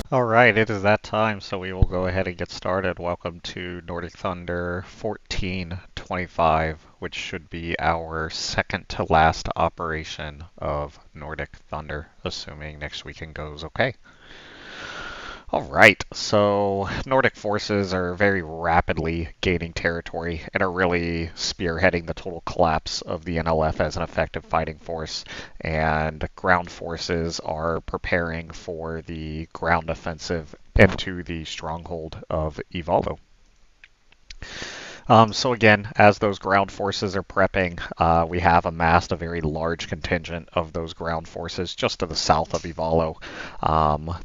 All right, it is that time, so we will go ahead and get started. Welcome to Nordic Thunder 1425, which should be our second to last operation of Nordic Thunder, assuming next weekend goes okay. All right, so Nordic forces are very rapidly gaining territory and are really spearheading the total collapse of the NLF as an effective fighting force, and ground forces are preparing for the ground offensive into the stronghold of Ivalo. So again, as those ground forces are prepping, we have amassed a very large contingent of those ground forces just to the south of Ivalo.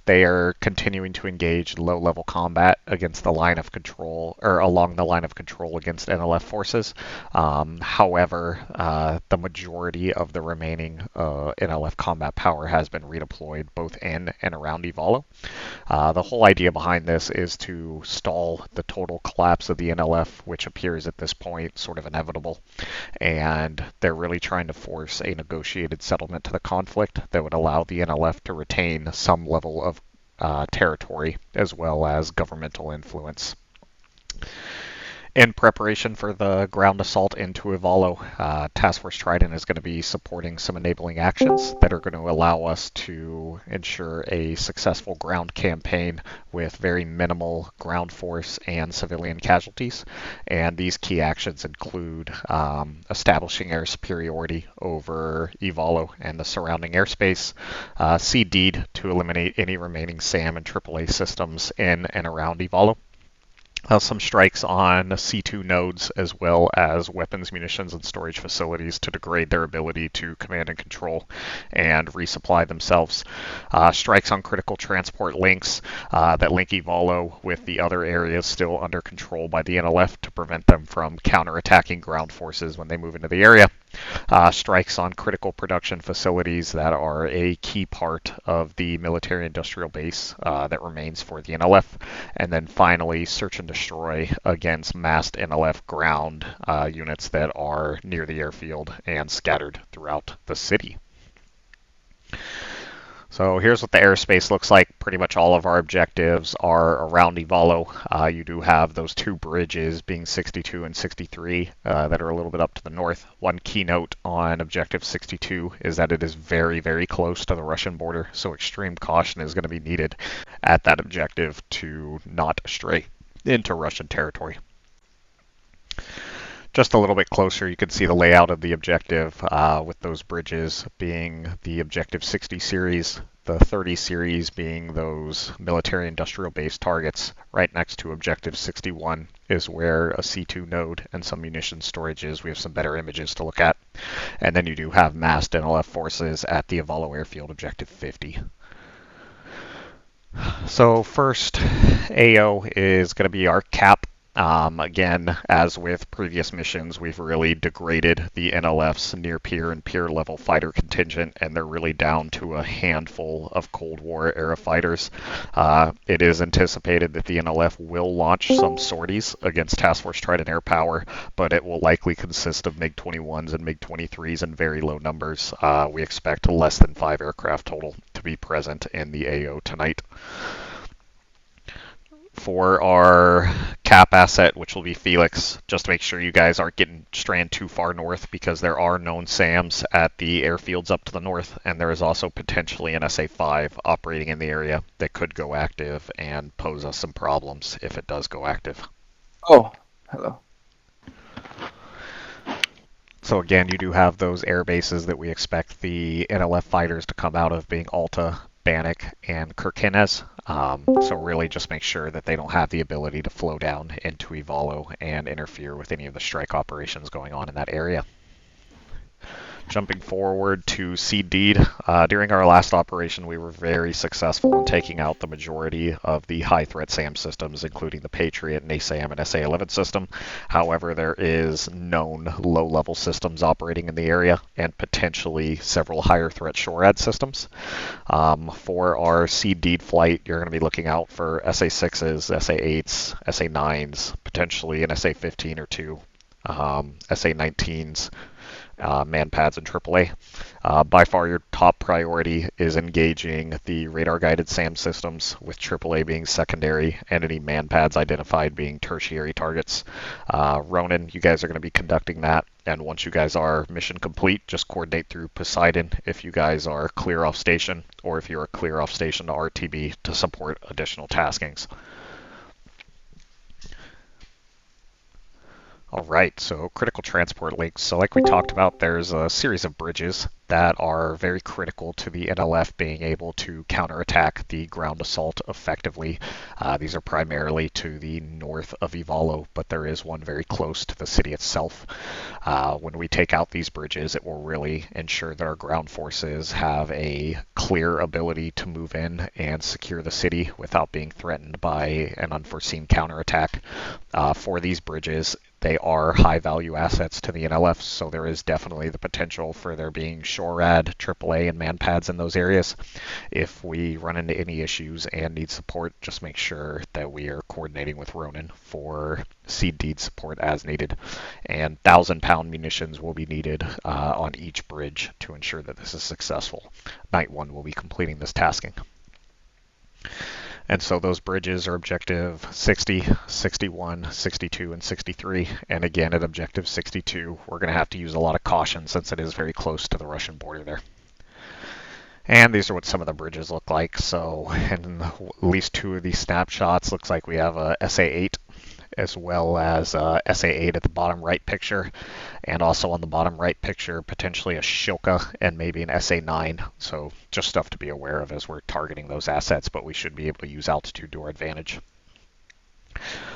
They are continuing to engage low-level combat against the line of control, or along the line of control against NLF forces. However, the majority of the remaining NLF combat power has been redeployed both in and around Ivalo. The whole idea behind this is to stall the total collapse of the NLF, which appears at this point sort of inevitable. And they're really trying to force a negotiated settlement to the conflict that would allow the NLF to retain some level of territory as well as governmental influence. In preparation for the ground assault into Ivalo, Task Force Trident is going to be supporting some enabling actions that are going to allow us to ensure a successful ground campaign with very minimal ground force and civilian casualties. And these key actions include establishing air superiority over Ivalo and the surrounding airspace, CD'd to eliminate any remaining SAM and AAA systems in and around Ivalo. Some strikes on C2 nodes as well as weapons, munitions, and storage facilities to degrade their ability to command and control and resupply themselves. Strikes on critical transport links that link Ivalo with the other areas still under control by the NLF to prevent them from counterattacking ground forces when they move into the area. Strikes on critical production facilities that are a key part of the military industrial base that remains for the NLF. And then finally, search and destroy against massed NLF ground units that are near the airfield and scattered throughout the city. So here's what the airspace looks like. Pretty much all of our objectives are around Ivalo. You do have those two bridges being 62 and 63 that are a little bit up to the north. One keynote on objective 62 is that it is very, very close to the Russian border, so extreme caution is going to be needed at that objective to not stray into Russian territory. Just a little bit closer, you can see the layout of the objective with those bridges being the Objective 60 series, the 30 series being those military industrial base targets. Right next to Objective 61 is where a C2 node and some munition storage is. We have some better images to look at. And then you do have massed NLF forces at the Ivalo Airfield, Objective 50. So first, AO is going to be our cap. Again, as with previous missions, we've really degraded the NLF's near-peer and peer-level fighter contingent, and they're really down to a handful of Cold War-era fighters. It is anticipated that the NLF will launch some sorties against Task Force Trident air power, but it will likely consist of MiG-21s and MiG-23s in very low numbers. We expect less than 5 aircraft total to be present in the AO tonight. For our cap asset, which will be Felix, just to make sure you guys aren't getting stranded too far north, because there are known SAMs at the airfields up to the north, and there is also potentially an SA-5 operating in the area that could go active and pose us some problems if it does go active. Oh, hello. So again, you do have those air bases that we expect the NLF fighters to come out of, being Alta, Bannock, and Kirkenes. So really just make sure that they don't have the ability to flow down into Ivalo and interfere with any of the strike operations going on in that area. Jumping forward to Seed Deed, during our last operation, we were very successful in taking out the majority of the high-threat SAM systems, including the Patriot, NASAM, and SA-11 system. However, there is known low-level systems operating in the area, and potentially several higher-threat SHORAD systems. For our Seed Deed flight, you're going to be looking out for SA-6s, SA-8s, SA-9s, potentially an SA-15 or 2. SA-19s, man pads, and AAA. By far, your top priority is engaging the radar-guided SAM systems, with AAA being secondary and any man pads identified being tertiary targets. Ronin, you guys are going to be conducting that, and once you guys are mission complete, just coordinate through Poseidon if you guys are clear off station, or if you're clear off station to RTB to support additional taskings. All right, so critical transport links. So like we talked about, there's a series of bridges that are very critical to the NLF being able to counterattack the ground assault effectively. These are primarily to the north of Ivalo, but there is one very close to the city itself. When we take out these bridges, it will really ensure that our ground forces have a clear ability to move in and secure the city without being threatened by an unforeseen counterattack. For these bridges, they are high value assets to the NLF, so there is definitely the potential for there being SHORAD, AAA, and man pads in those areas. If we run into any issues and need support, just make sure that we are coordinating with Ronin for seed deed support as needed. And 1,000-pound munitions will be needed on each bridge to ensure that this is successful. Night 1 will be completing this tasking. And so those bridges are objective 60, 61, 62, and 63. And again, at objective 62, we're going to have to use a lot of caution since it is very close to the Russian border there. And these are what some of the bridges look like. So in at least 2 of these snapshots, looks like we have a SA-8 as well as SA-8 at the bottom right picture, and also on the bottom right picture, potentially a Shilka and maybe an SA-9. So just stuff to be aware of as we're targeting those assets, but we should be able to use altitude to our advantage.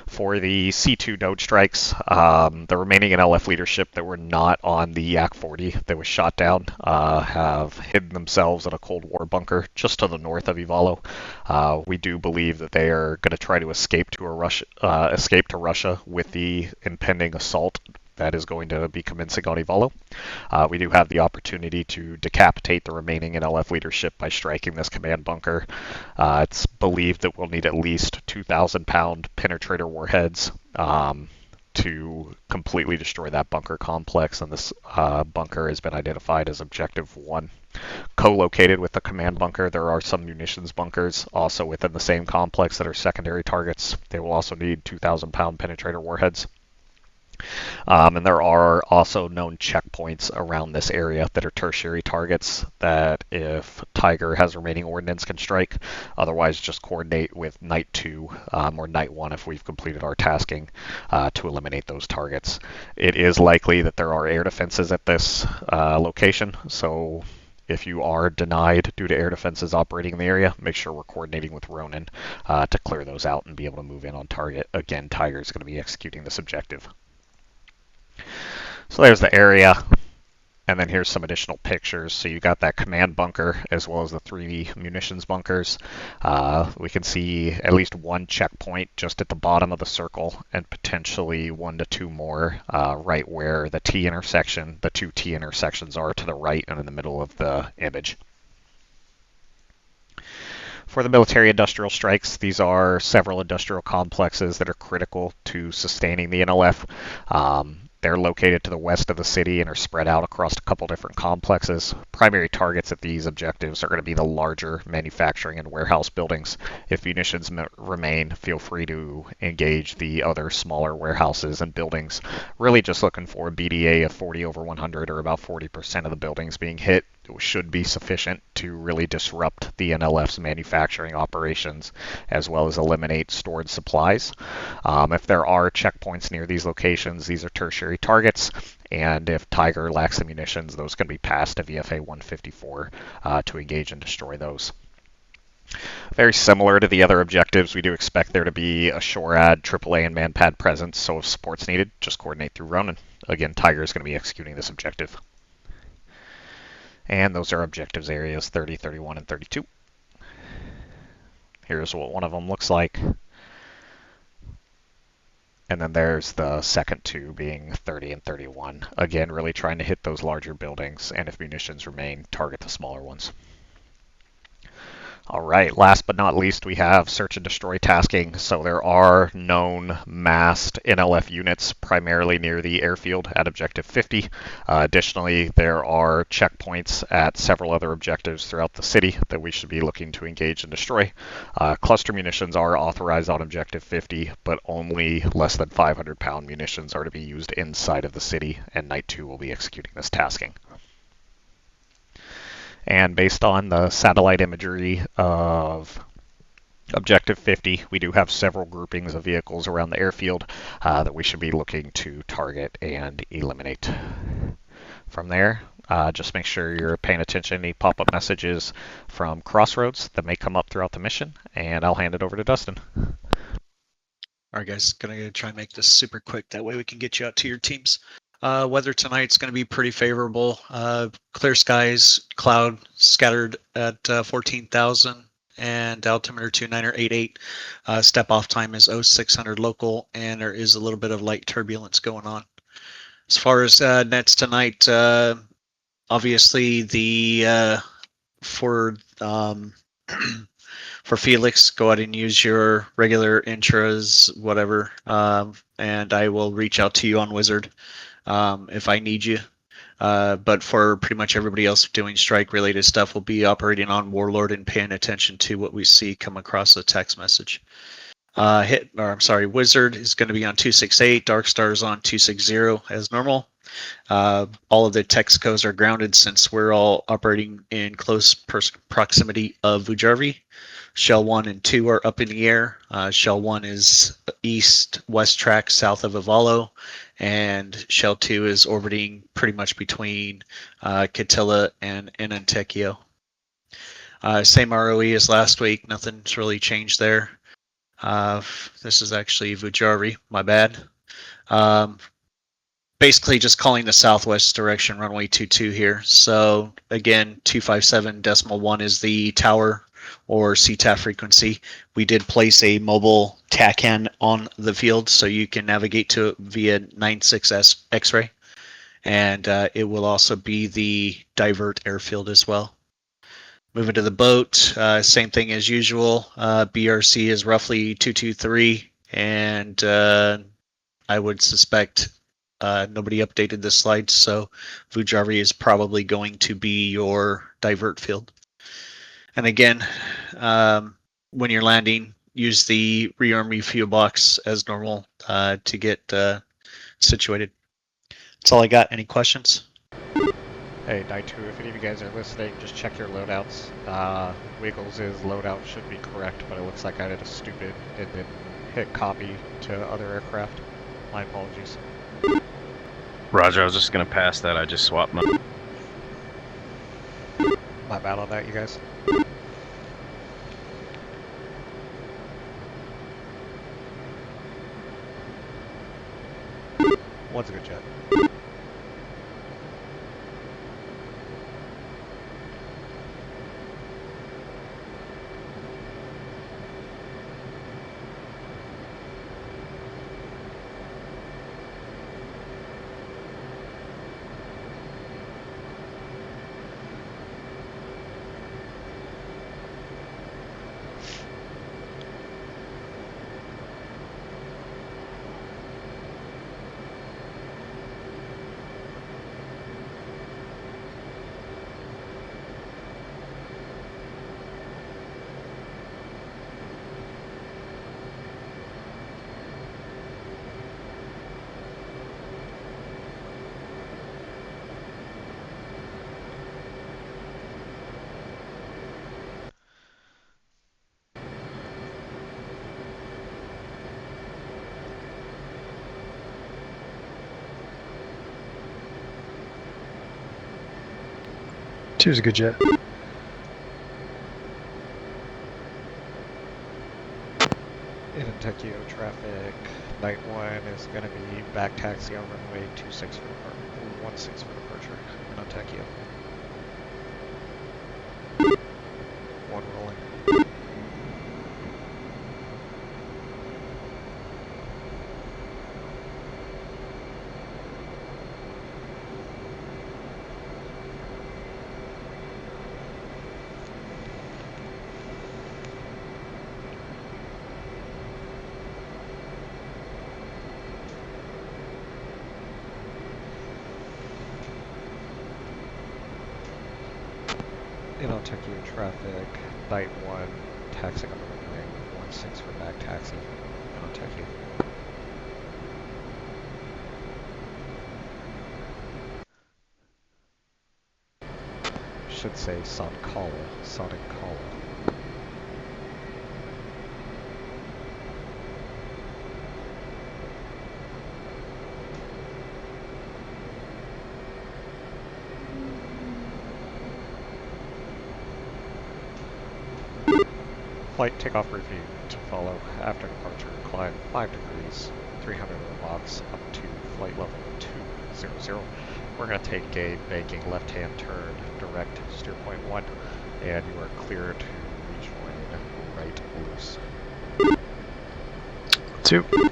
For the C2 node strikes, the remaining NLF leadership that were not on the Yak-40 that was shot down have hidden themselves in a Cold War bunker just to the north of Ivalo. We do believe that they are going to try to escape to Russia with the impending assault that is going to be commencing on Ivalo. We do have the opportunity to decapitate the remaining NLF leadership by striking this command bunker. It's believed that we'll need at least 2,000-pound penetrator warheads to completely destroy that bunker complex, and this bunker has been identified as Objective 1. Co-located with the command bunker, there are some munitions bunkers also within the same complex that are secondary targets. They will also need 2,000-pound penetrator warheads. And there are also known checkpoints around this area that are tertiary targets that if Tiger has remaining ordnance can strike. Otherwise, just coordinate with Night 2 or Night 1 if we've completed our tasking to eliminate those targets. It is likely that there are air defenses at this location, so if you are denied due to air defenses operating in the area, make sure we're coordinating with Ronin to clear those out and be able to move in on target. Again, Tiger is going to be executing this objective. So there's the area, and then here's some additional pictures. So you got that command bunker as well as the 3 munitions bunkers. We can see at least 1 checkpoint just at the bottom of the circle, and potentially 1 to 2 more right where the the 2 T intersections are to the right and in the middle of the image. For the military industrial strikes, these are several industrial complexes that are critical to sustaining the NLF. They're located to the west of the city and are spread out across a couple different complexes. Primary targets at these objectives are going to be the larger manufacturing and warehouse buildings. If munitions remain, feel free to engage the other smaller warehouses and buildings. Really just looking for a BDA of 40/100, or about 40% of the buildings being hit. It should be sufficient to really disrupt the NLF's manufacturing operations as well as eliminate stored supplies. If there are checkpoints near these locations, these are tertiary targets, and if Tiger lacks the munitions, those can be passed to VFA 154 to engage and destroy those. Very similar to the other objectives, we do expect there to be a SHORAD, AAA, and manpad presence, so if support's needed, just coordinate through Ronin. Again, Tiger is going to be executing this objective. And those are objectives areas 30, 31, and 32. Here's what one of them looks like. And then there's the second 2 being 30 and 31. Again, really trying to hit those larger buildings, and if munitions remain, target the smaller ones. All right, last but not least, we have search and destroy tasking. So there are known massed NLF units primarily near the airfield at Objective 50. Additionally, there are checkpoints at several other objectives throughout the city that we should be looking to engage and destroy. Cluster munitions are authorized on Objective 50, but only less than 500-pound munitions are to be used inside of the city, and Night 2 will be executing this tasking. And based on the satellite imagery of Objective 50, we do have several groupings of vehicles around the airfield that we should be looking to target and eliminate. From there, just make sure you're paying attention to any pop-up messages from Crossroads that may come up throughout the mission, and I'll hand it over to Dustin. All right, guys, gonna try and make this super quick. That way we can get you out to your teams. Weather tonight's going to be pretty favorable. Clear skies, cloud scattered at 14,000, and altimeter 2988. Step off time is 0600 local, and there is a little bit of light turbulence going on. As far as nets tonight, obviously the for Felix, go ahead and use your regular intros, whatever, and I will reach out to you on Wizard if I need you. But for pretty much everybody else doing strike-related stuff, we'll be operating on Warlord and paying attention to what we see come across the text message. Wizard is going to be on 268, Dark Star is on 260 as normal. All of the text codes are grounded since we're all operating in close proximity of Vujarvi. Shell 1 and 2 are up in the air. Shell 1 is east-west track south of Ivalo, and Shell 2 is orbiting pretty much between Catilla and Enantekio. Same ROE as last week. Nothing's really changed there. This is actually Vujarvi, my bad. Basically just calling the southwest direction, runway 22 here. So again, 257.1 is the tower or CTAF frequency. We did place a mobile TACAN on the field, so you can navigate to it via 96S X-ray. And it will also be the divert airfield as well. Moving to the boat, same thing as usual. BRC is roughly 223, and I would suspect nobody updated this slide, so Vujarvi is probably going to be your divert field. And again, when you're landing, use the rearm refuel box as normal to get situated. That's all I got. Any questions? Hey, Night 2, if any of you guys are listening, just check your loadouts. Wiggles' loadout should be correct, but it looks like I did a stupid and then hit copy to other aircraft. My apologies. Roger, I was just going to pass that. I just swapped my... My bad on that, you guys. One's a good jet. Two's a good jet. Enantekio traffic. Night 1 is going to be back taxi on runway 16 for departure. 16 for departure. Enantekio. One rolling. Kentucky traffic, night 1, taxiing on the runway 16 for back taxi, Kentucky. Should say Sonic Call. Flight takeoff review to follow. After departure, climb 5 degrees, 300 knots up to flight level 200. We're going to take a banking left-hand turn, direct steer point 1, and you are clear to rejoin right loose. 2.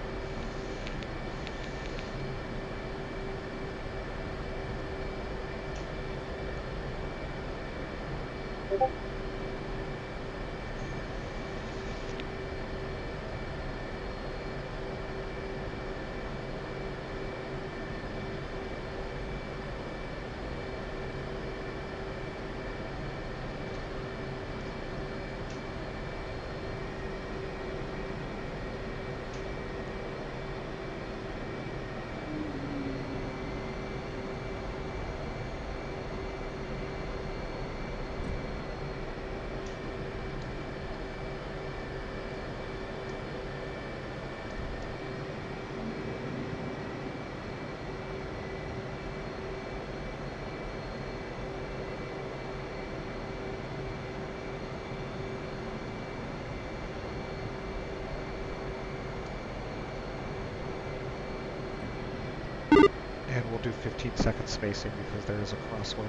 And we'll do 15-second spacing because there is a crosswind.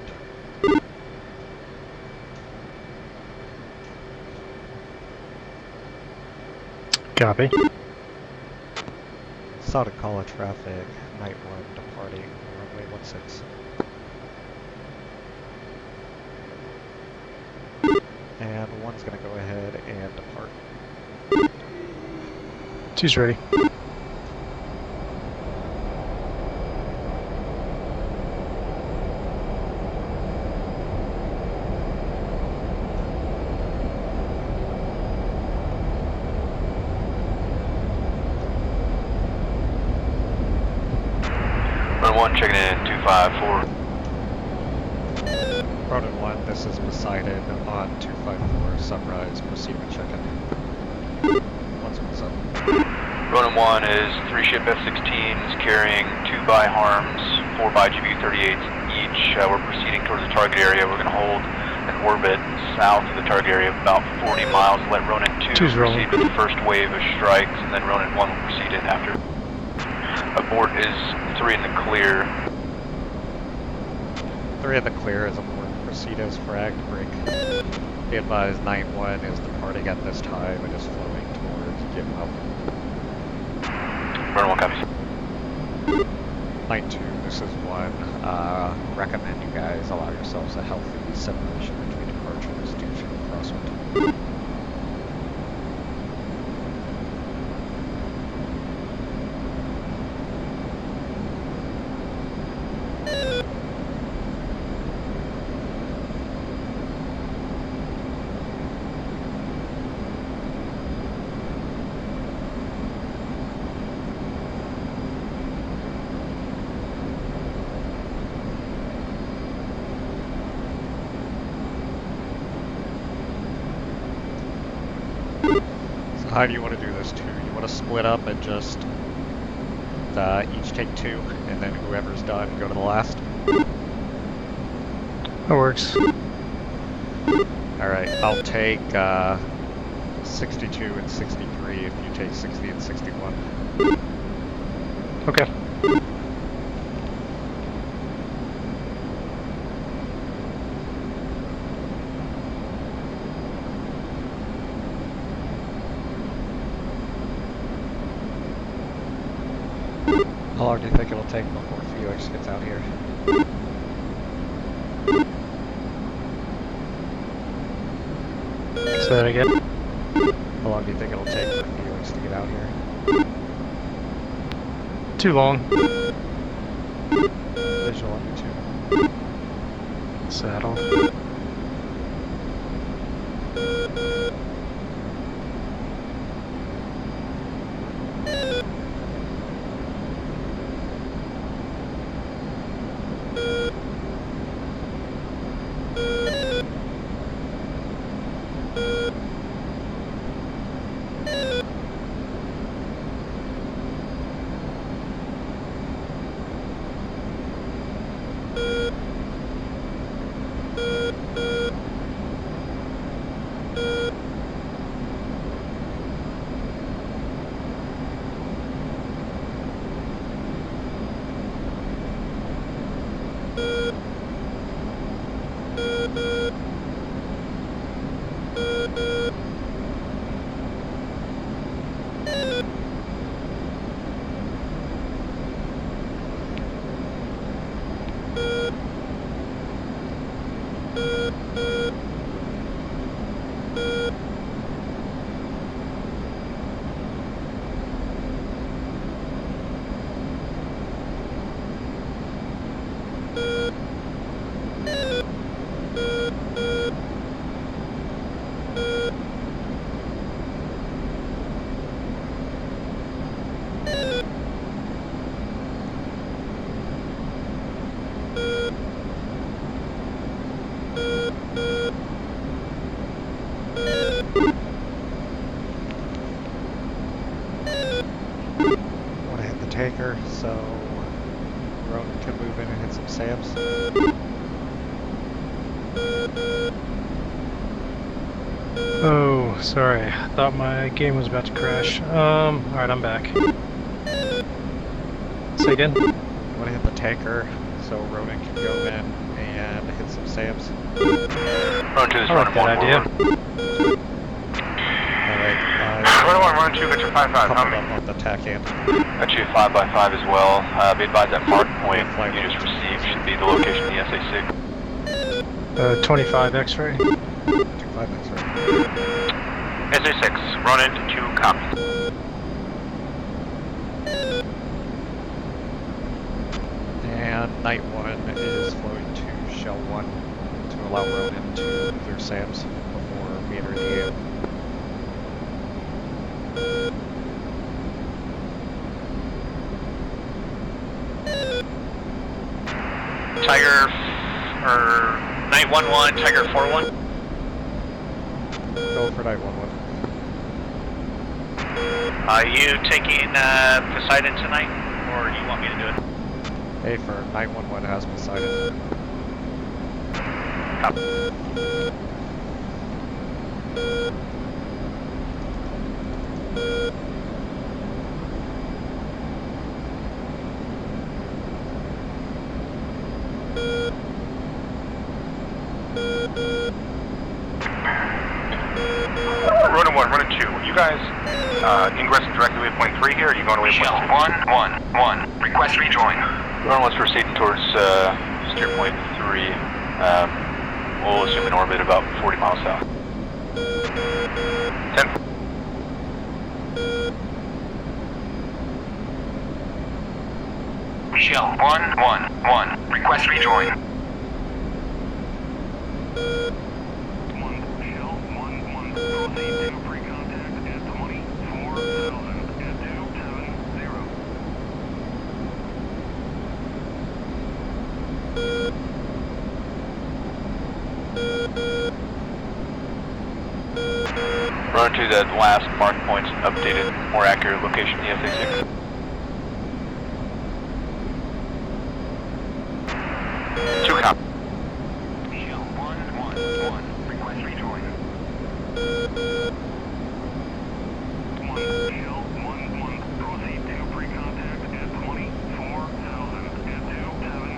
Copy. Sonic Call traffic, night 1 departing runway 16. And 1's going to go ahead and depart. 2's ready. Run 1 checking in 254. Ronan 1, this is Poseidon on 254 Sunrise. Proceed with check-in. 117. Ronan 1 is 3 ship F-16s carrying 2 by harms, 4 by GBU-38s each. We're proceeding towards the target area. We're going to hold an orbit south of the target area about 40 miles. Let Ronan 2 proceed with the first wave of strikes, and then Ronan 1 will proceed in after. Abort is 3 in the clear. 3 in the clear is abort. Proceed as fragged. Break. Be advised, 9-1 is departing at this time. It is flowing towards Gimpo. Ronan 1 copies. 9-2, this is 1. Recommend you guys allow yourselves a healthy separation between departures due to the crosswind. How do you want to do this too? You want to split up and just each take 2, and then whoever's done go to the last? That works. Alright, I'll take 62 and 63 if you take 60 and 61. Okay. How long do you think it'll take before Felix gets out here? Say that again. How long do you think it'll take for Felix to get out here? Too long. Visual on YouTube. Saddle. so Ronan can move in and hit some SAMs. Oh, sorry. I thought my game was about to crash. Alright, I'm back. Say again? I'm gonna hit the tanker, so Ronan can go in and hit some SAMs. Run 2, this I like that idea. Alright, Run 1, Run 2, got your 5-5, how coming many? up on the tack end. Got you 5x5 as well. Be advised that mark point you just received should be the location of the SA6. 25 X-ray. 25 X-ray. SA6, run into 2, copy. And Night 1 is flowing to Shell 1 to allow Ronan to move their SAMs before we enter the air. Tiger, or Night 1-1, Tiger 4-1. Go for Night 1-1. Are you taking Poseidon tonight, or do you want me to do it? A for Night 1-1 has Poseidon. Run 1, Run 2. You guys ingressing directly with point 3 here, or are you going away with point 2? 1. Request rejoin. Run 1's proceeding towards steer point 3. We'll assume in orbit about 40 miles south. 10. Shell 1. Request rejoin. Run to that last mark point's updated, more accurate location, the SA6. Two cop. Shell 1. Request rejoin. 1. Shell 1. Proceed to pre-contact at 24,000 at 270.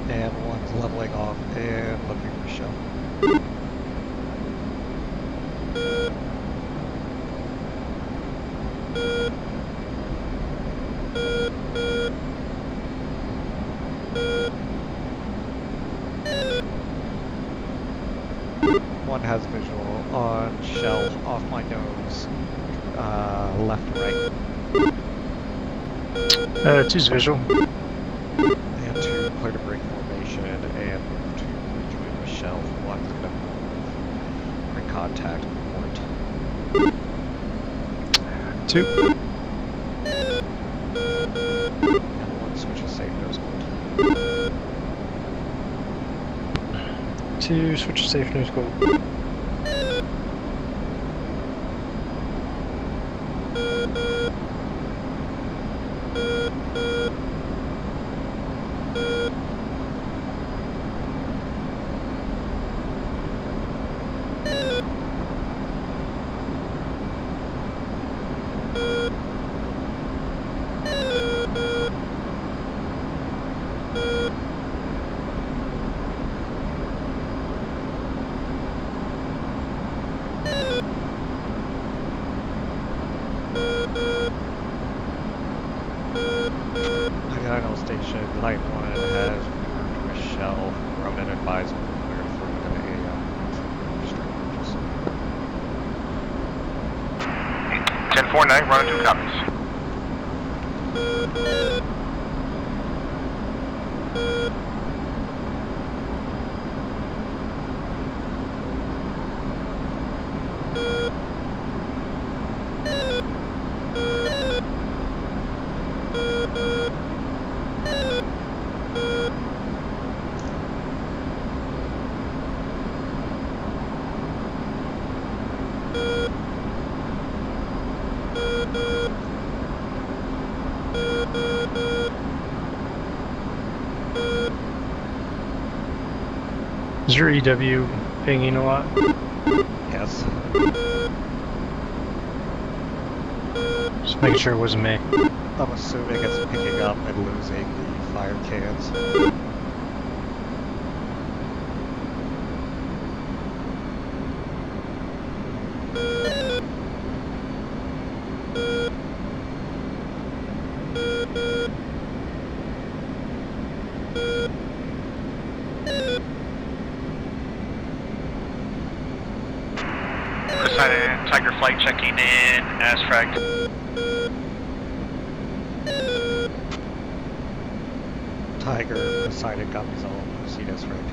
And 1's leveling off and looking for Shell. One has visual on Shell off my nose, left to right. 2's visual. And 2 clear to break formation and move to rejoin with Shell. 1's gonna move, bring contact point. 2. And 1 switches safe nose point. 2 switch safe nose gold. Final station, Light 1 has moved with Shell. Ronan advised cleared for an AM. 10-4 night, run 2 copies. Is your EW pinging a lot? Yes. Just making sure it wasn't me. I'm assuming it's picking up and losing the fire cans. Decided Tiger flight checking in as fragged. Tiger, Poseidon, copies all. Proceed as fragged.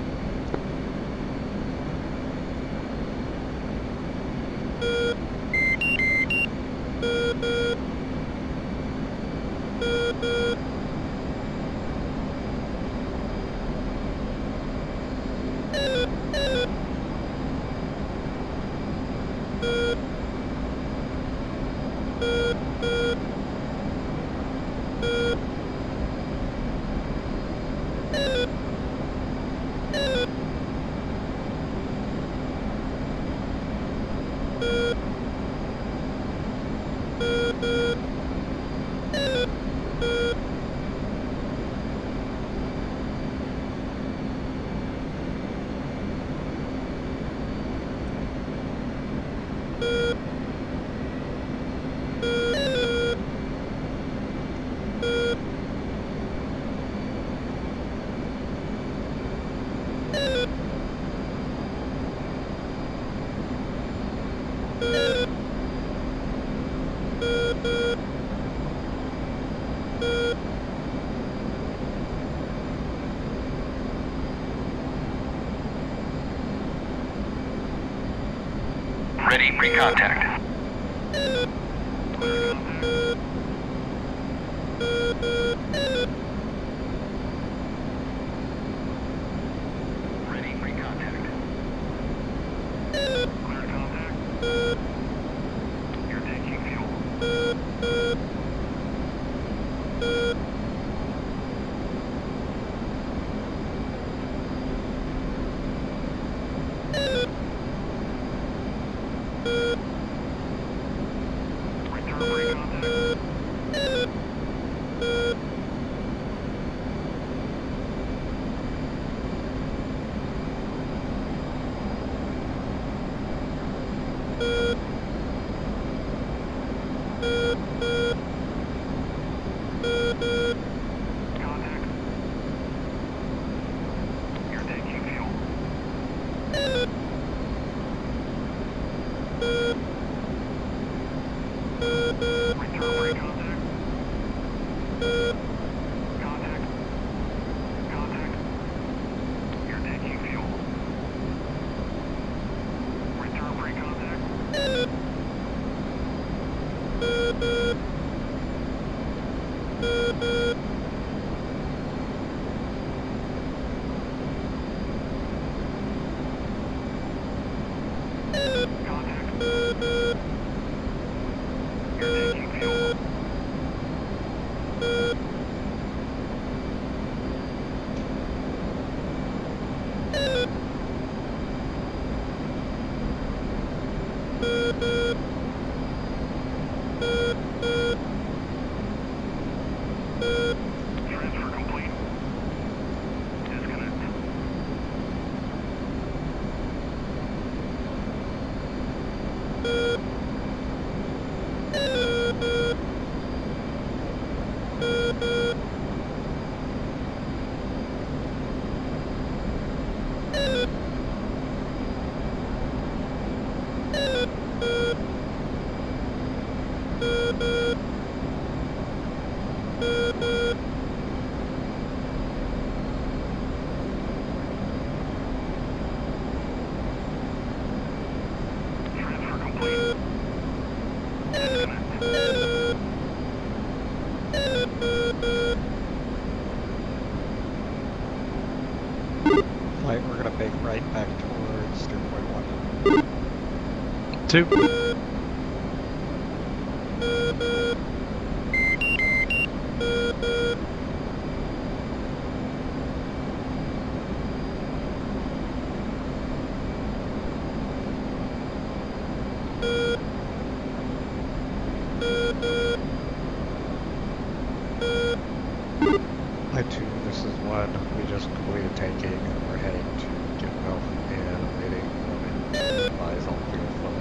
Ready, pre-contact. Ready, pre-contact. Clear contact. You're taking fuel. Return pre-contact. Contact. You're taking fuel. Return pre-contact. Contact. Contact. You're taking fuel. Return pre-contact. Contact. You're taking fuel. Transfer complete. Disconnect. Transfer complete. Disconnect. Flight, we're gonna make right back towards 3.1. 2. this is one we just completed taking and we're heading to Gimpo and awaiting movement. Advise all clear flow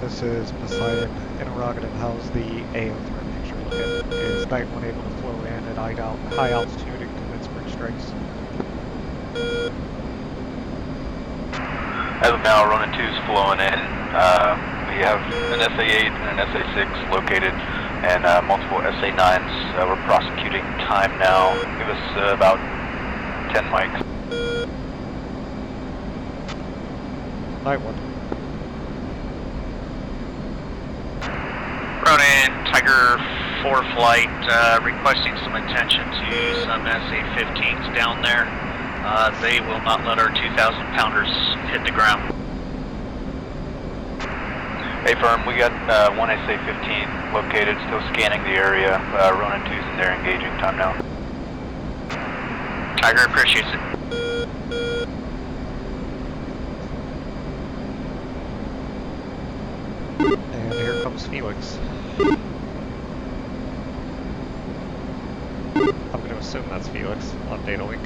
This is Poseidon. Interrogative, how's the A-18 picture looking? Is Night 1 able to flow in at high altitude and commit spring strikes? As of now, Ronin 2 is flowing in. We have an SA-8 and an SA-6 located and multiple SA-9s. We're prosecuting time now. Give us about 10 mics. Night 1. Ronin, Tiger 4 flight, requesting some attention to some SA-15s down there. They will not let our 2,000-pounders hit the ground. Hey firm, we got one SA-15 located, still scanning the area. Ronin 2's in there engaging time now. Tiger appreciates it. And here comes Felix. I'm going to assume that's Felix on data link.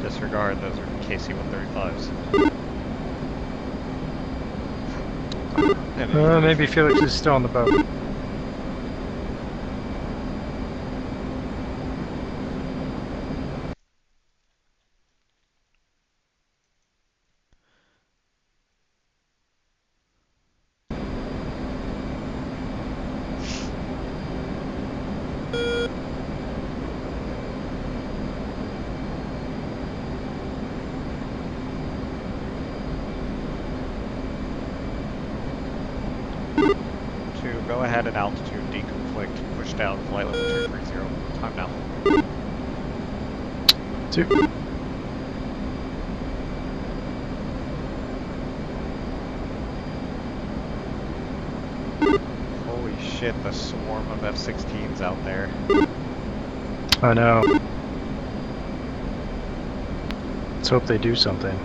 Disregard, those are KC-135s. Maybe Felix is still on the boat. Go ahead and altitude deconflict, push down flight level 230. Time now. 2. Holy shit, the swarm of F-16s out there. I know. Let's hope they do something.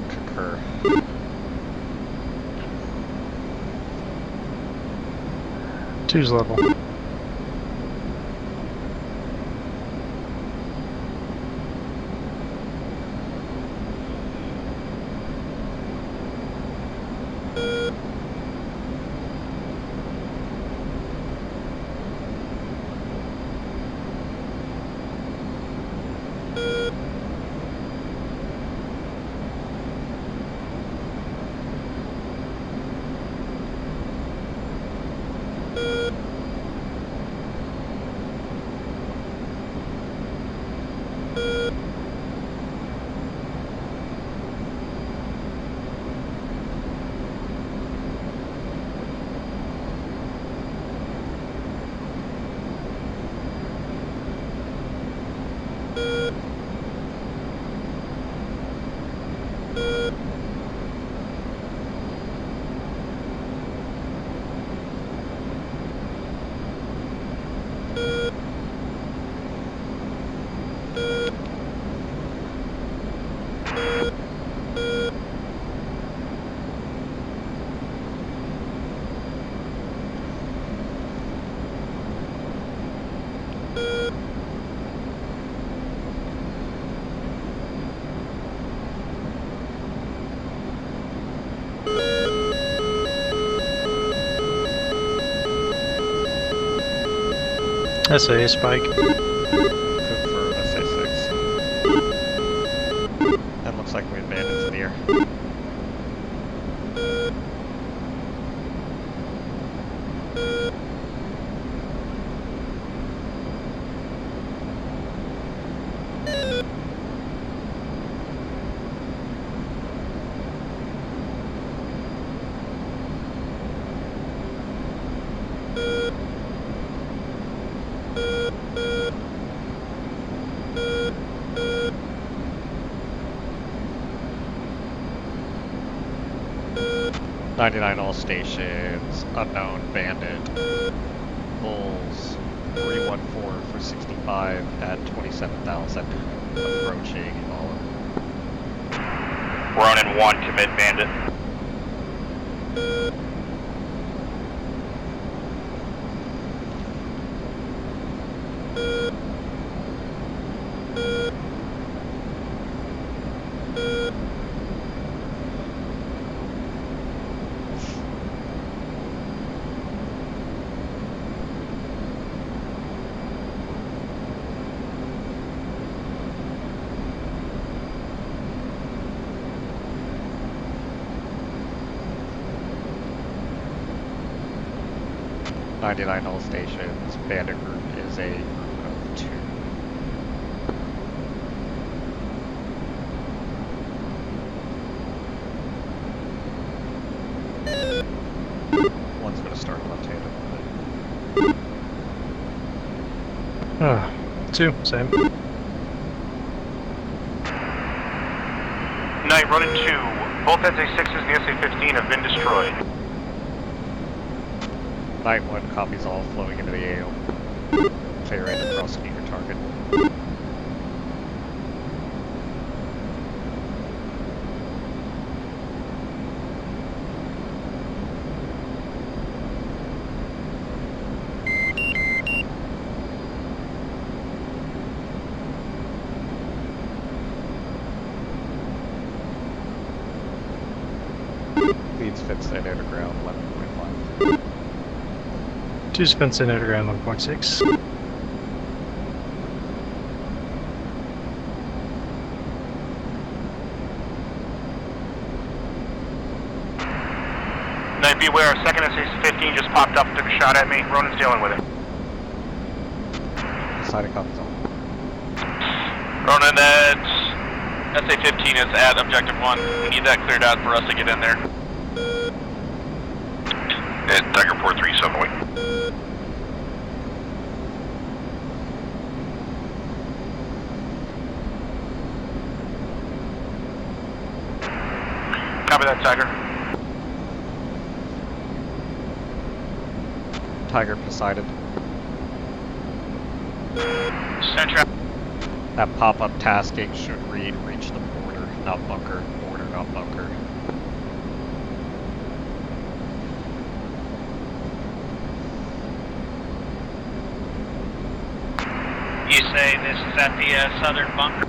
Concur. 2's level. SA spike. Confirm SA6. That looks like we had bandits in the air. .99 all stations, unknown bandit, bulls, 314 for 65 at 27,000, approaching Ivalo. Ronin 1, commit bandit. .99 all stations, bandit group is a group of 2. One's going to start left-handed. 2, same. Night, Ronin 2. Both SA6s and the SA-15 have been destroyed. Night 1 copies all flowing into the AO. Clear in and prosecute your target. Leads fits in underground 11.5. 2 spins in underground 1.6. Night, beware, a second SA-15 just popped up and took a shot at me. Ronin's dealing with it. Decided copies all. Ronin, that SA-15 is at objective 1. We need that cleared out for us to get in there. At Tiger 4-3, 7 away. Copy that, Tiger. Tiger Poseidon. Central. That pop-up tasking should read reach the border, not bunker. Border, not bunker. You say this is at the southern bunker?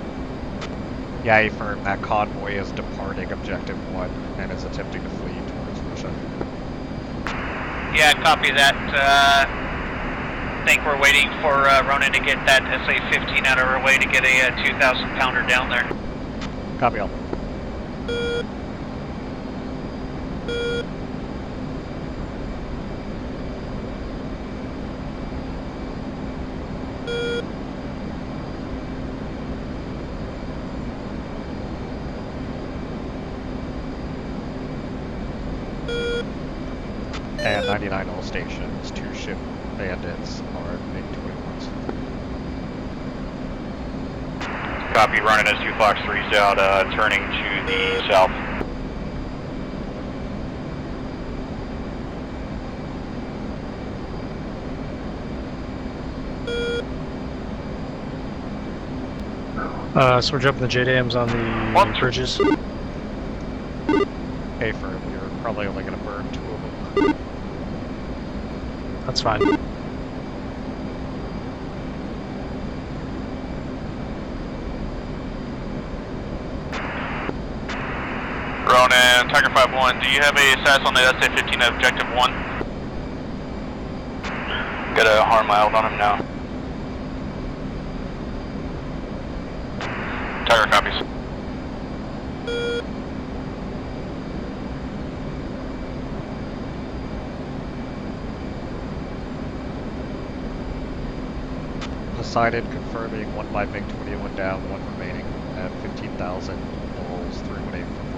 Yeah, affirm. That convoy is departing objective 1 and is attempting to flee towards Russia. Yeah, copy that. I think we're waiting for Ronin to get that SA-15 out of our way to get a 2,000 pounder down there. Copy all. And 99 all stations, 2 ship bandits are MiG-21s. Copy, Ronin as 2 Fox 3's out, turning to the south. So we're jumping the JDAMs on the bridges. Affirm, you're probably only going to burn 2 of them. That's fine. Ronin, Tiger 5-1, do you have a status on the SA-15 at objective 1? Got a harm mild on him now. Tiger copies. Poseidon confirming 1 by MiG-21 down, 1 remaining at 15,000 volts, 318 for 44.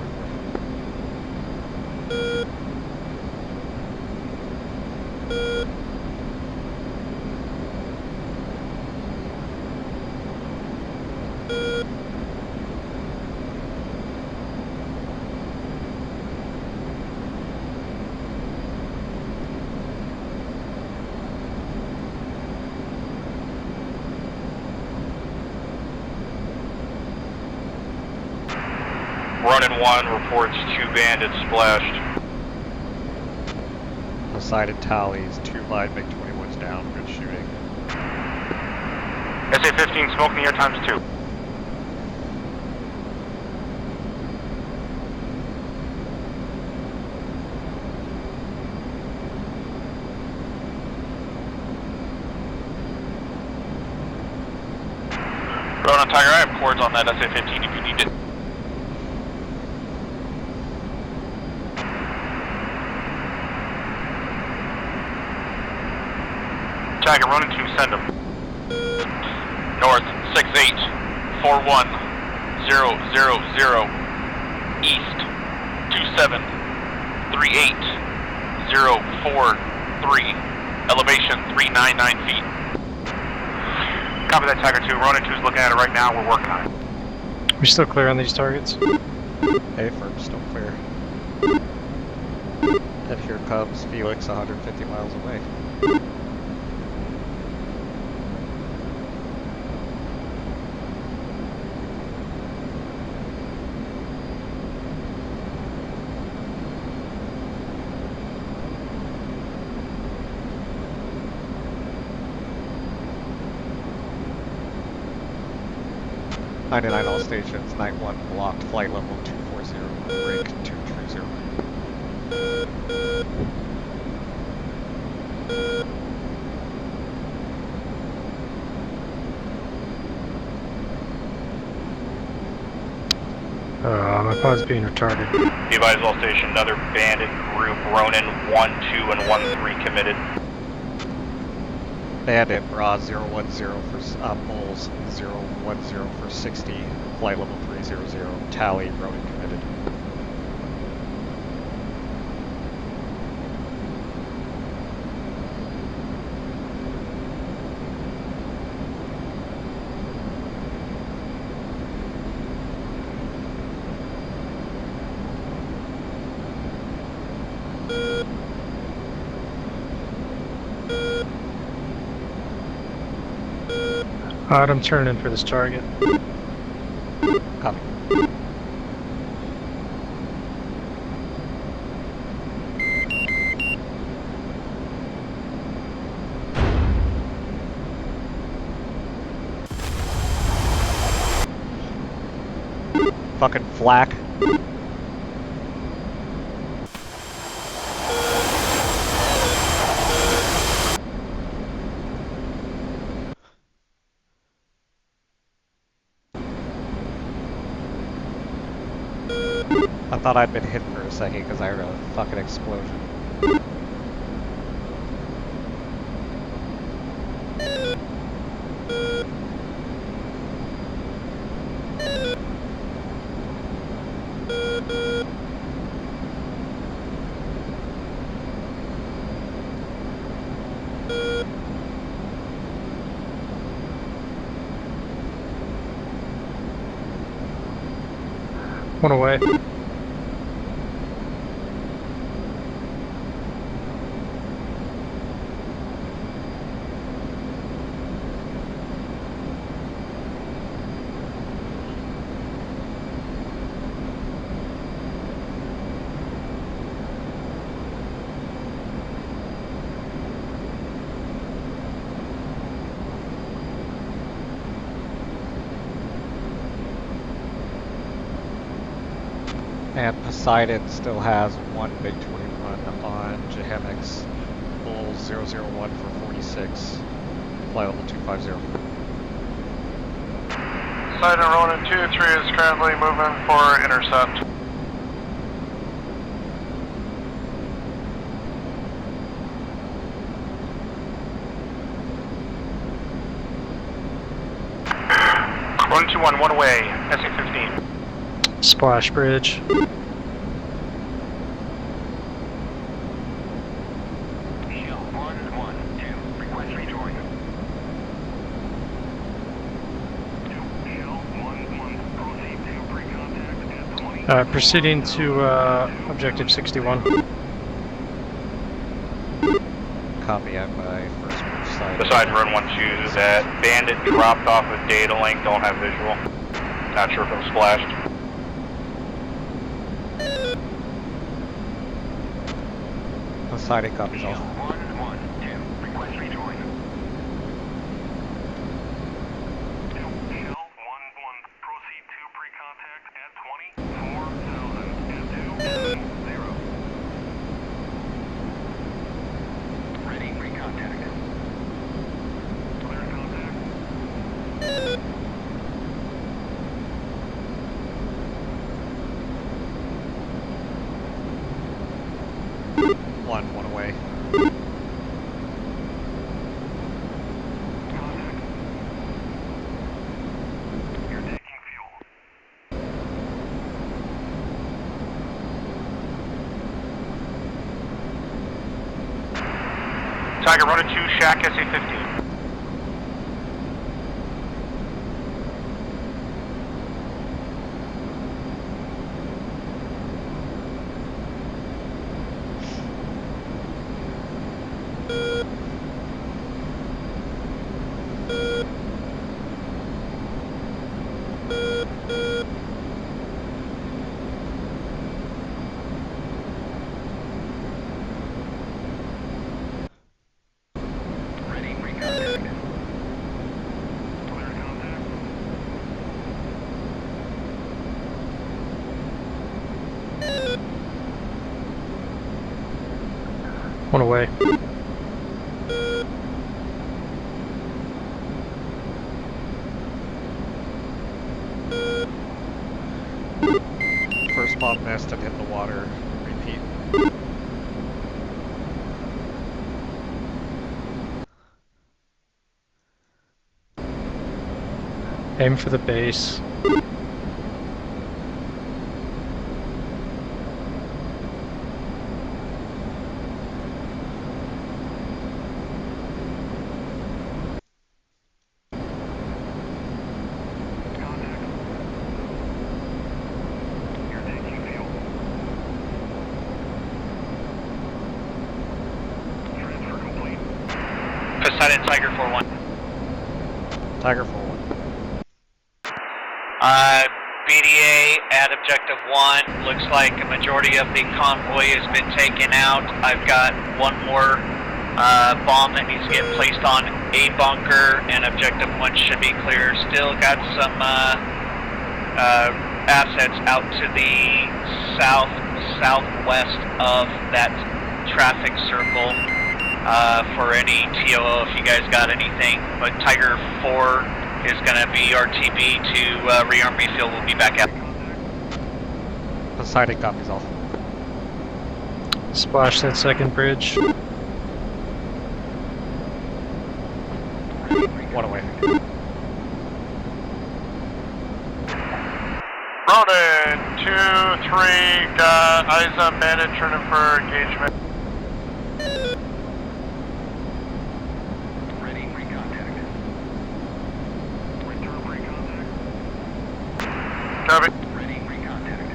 Running 1 reports 2 bandits splashed. Poseidon tallies, 2 by MiG-21's down, good shooting. SA-15 smoke in the air times 2. Ronan Tiger, I have cords on that SA-15 if you need it. Tiger, Ronan 2, send them. North 6841000, east 2738043, elevation 399 feet. Copy that, Tiger 2. Ronan 2 is looking at it right now. We're working on it. We still clear on these targets? A-firm still clear. And here comes Felix 150 miles away. '99 all stations, night 1 blocked, flight level 240, break 230. My pod's being retarded. Be advised all station, another bandit group, Ronan 1, 2, and 1, 3 committed. Bandit, Bra 010 for Bulls 010 for 60, flight level 300, tally, Ronan committed. Alright, I'm turning in for this target. Copy. Fucking flak. I thought I'd been hit for a second because I heard a fucking explosion. One away. And Poseidon still has 1 big 21 on Jahemix, Bull 001 for 46, flight level 250. Poseidon Ronin 2-3 is currently moving for intercept. One way, SA-15. Splash bridge. Proceeding to objective 61. Copy, I'm by first side. Poseidon Run 1-2, that bandit dropped off with data link, don't have visual. Not sure if it was splashed. Poseidon copies all. One away. You're taking fuel. Tiger Run 2, Shack SA-15. One away. First bomb nest and hit the water. Repeat. Aim for the base. Poseidon Tiger 4-1. Tiger 4-1. BDA at objective 1. Looks like a majority of the convoy has been taken out. I've got one more bomb that needs to get placed on a bunker, and objective 1 should be clear. Still got some assets out to the southwest of that traffic circle for any TOO if you guys got anything. But Tiger 4 is going to be RTB to rearm refuel. We'll be back out. Poseidon copies all. Splash that second bridge. One away. Ronin 2-3, got eyes on bandit, turning for engagement. Copy. Ready, recontact.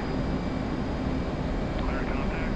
Clear contact.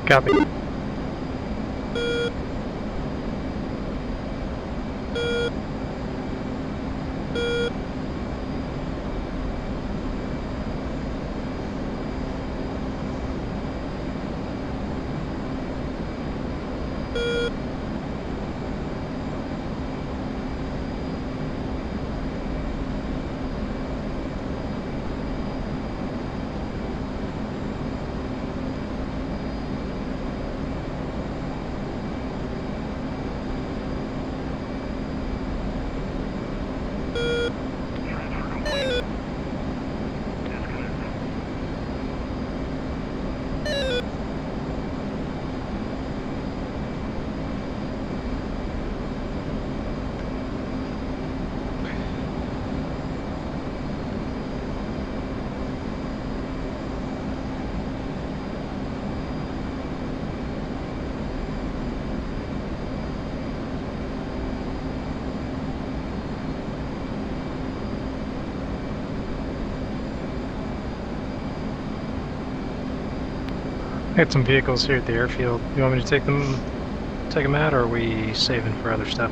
Copy. I got some vehicles here at the airfield. You want me to take them out, or are we saving for other stuff?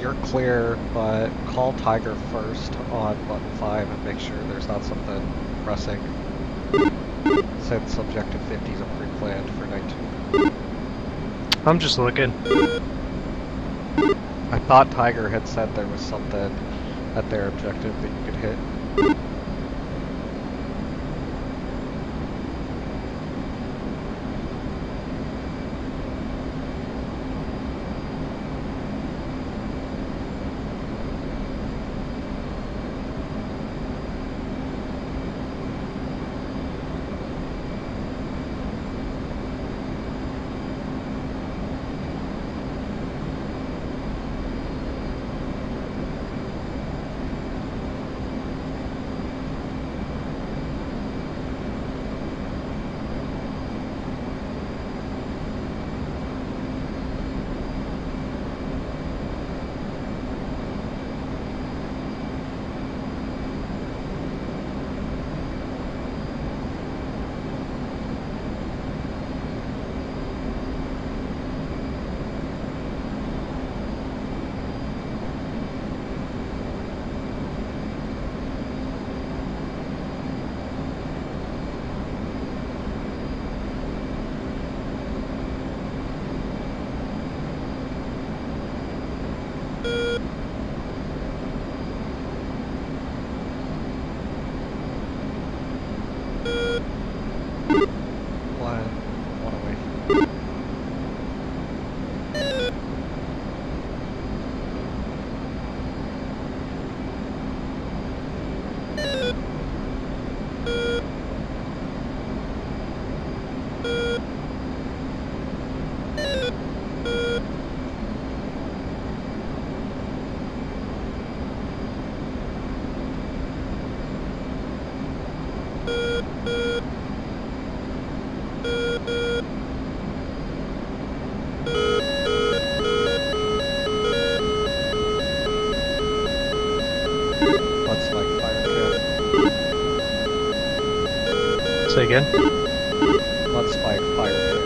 You're clear, but call Tiger first on button 5 and make sure there's not something pressing. Since Objective 50 is a pre-planned for night 2. I'm just looking. I thought Tiger had said there was something at their objective that you could hit. One away. Let's like fire pit. Say again? Let's spike fire pit.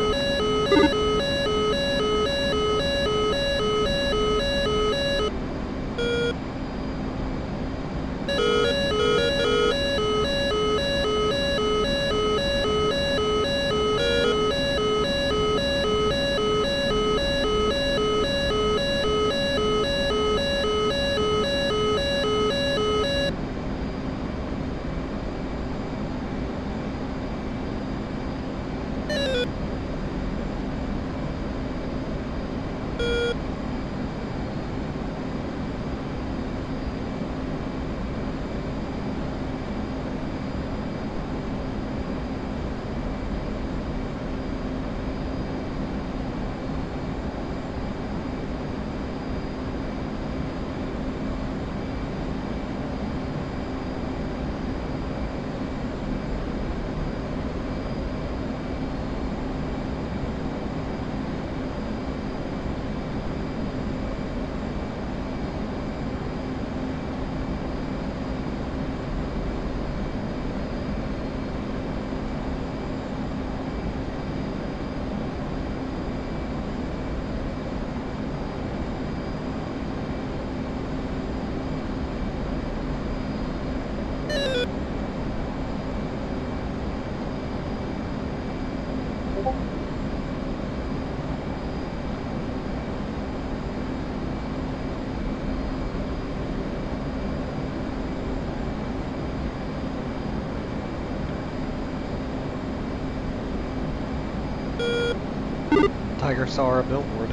Tiger saw our billboard.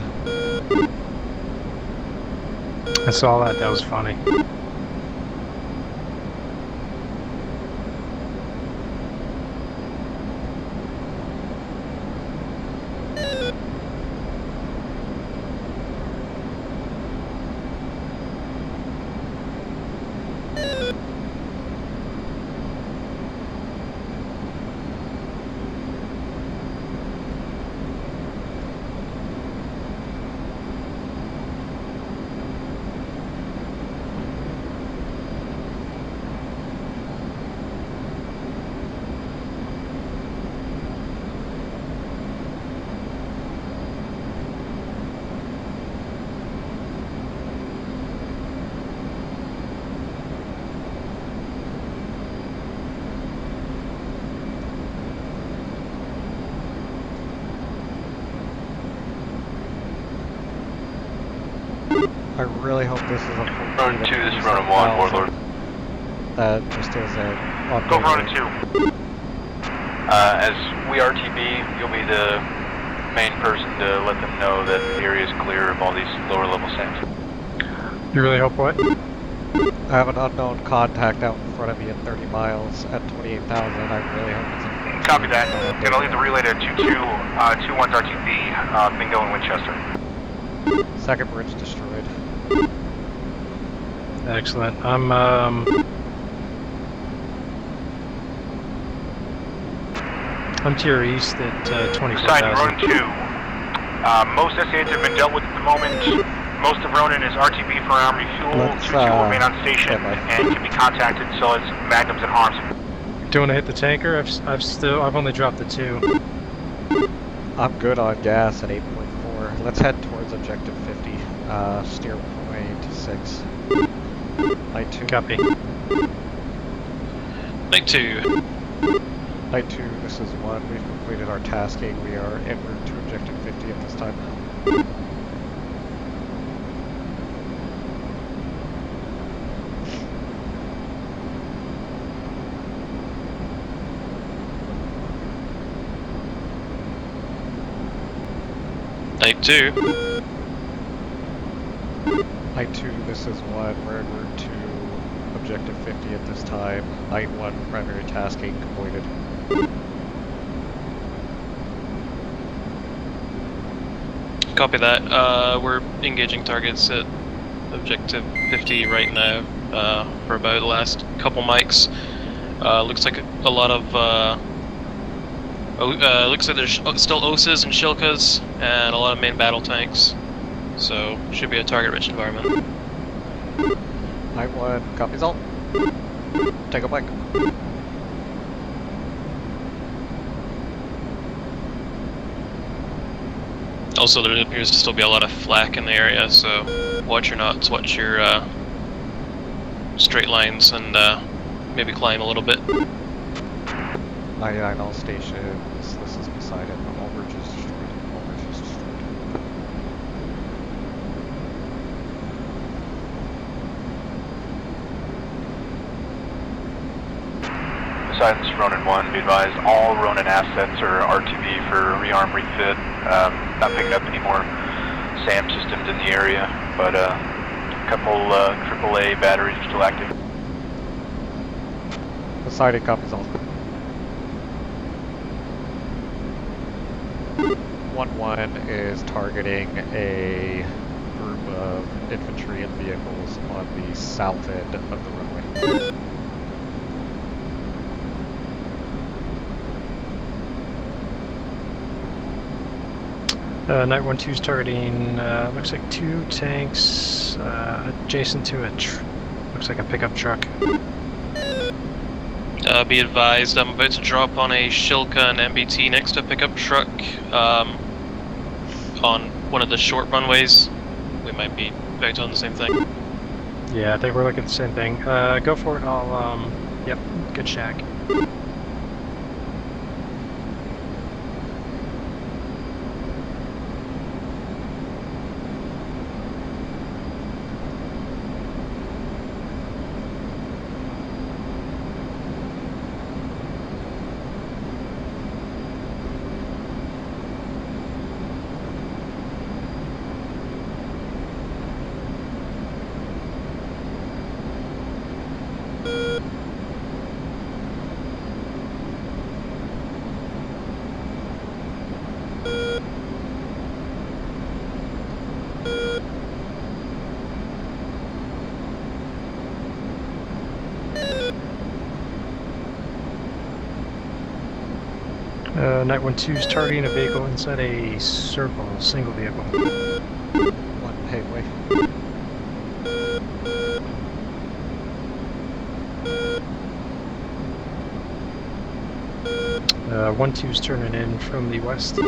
I saw that. That was funny. I really hope this is a Run 2, this is Run 1, Warlord. That just is a... Go for Run 2. As we RTB, you'll be the main person to let them know that the area is clear of all these lower level SAMs. You really hope what? I have an unknown contact out in front of me at 30 miles at 28,000. I really hope it's a... Copy that. Gonna leave the relay to 2-2-21's RTB, Bingo and Winchester. Second bridge destroyed. Excellent. I'm to your east at 24,000. Side Ronin 2. Most SA8s have been dealt with at the moment. Most of Ronin is RTB for arm refuel. 2-2 will remain on station and can be contacted so it's magnums and harms. Do you want to hit the tanker? I've only dropped the 2. I'm good on gas at 8.4. Let's head towards objective 50. Steer point 6. Night 2. Copy. Night 2. Night 2, this is 1. We've completed our tasking. We are en route to objective 50 at this time. Night 2. Night 2, this is 1. We're en route to objective 50 at this time. Night 1, primary tasking completed. Copy that. We're engaging targets at objective 50 right now for about the last couple mics. Looks like a lot of looks like there's still OSAs and Shilkas and a lot of main battle tanks. So should be a target-rich environment. Night 1, copies all. Take a bike. Also, there appears to still be a lot of flak in the area, so watch your knots, watch your straight lines, and maybe climb a little bit. 99 all stations, this is Poseidon. All bridges destroyed. All bridges destroyed. Poseidon's Ronin 1, be advised, all Ronin assets are RTB for rearm refit. Not picking up any more SAM systems in the area, but a couple AAA batteries are still active. Poseidon copies all. 1-1 is targeting a group of infantry and vehicles on the south end of the runway. Night 1-2 is targeting, looks like 2 tanks adjacent to a looks like a pickup truck. Be advised, I'm about to drop on a Shilka and MBT next to a pickup truck on one of the short runways. We might be back on the same thing. Yeah, I think we're looking at the same thing. Go for it. I'll, yep, good shack. Night 1-2's targeting a vehicle inside a circle, single vehicle. One paveway. 1-2's turning in from the west.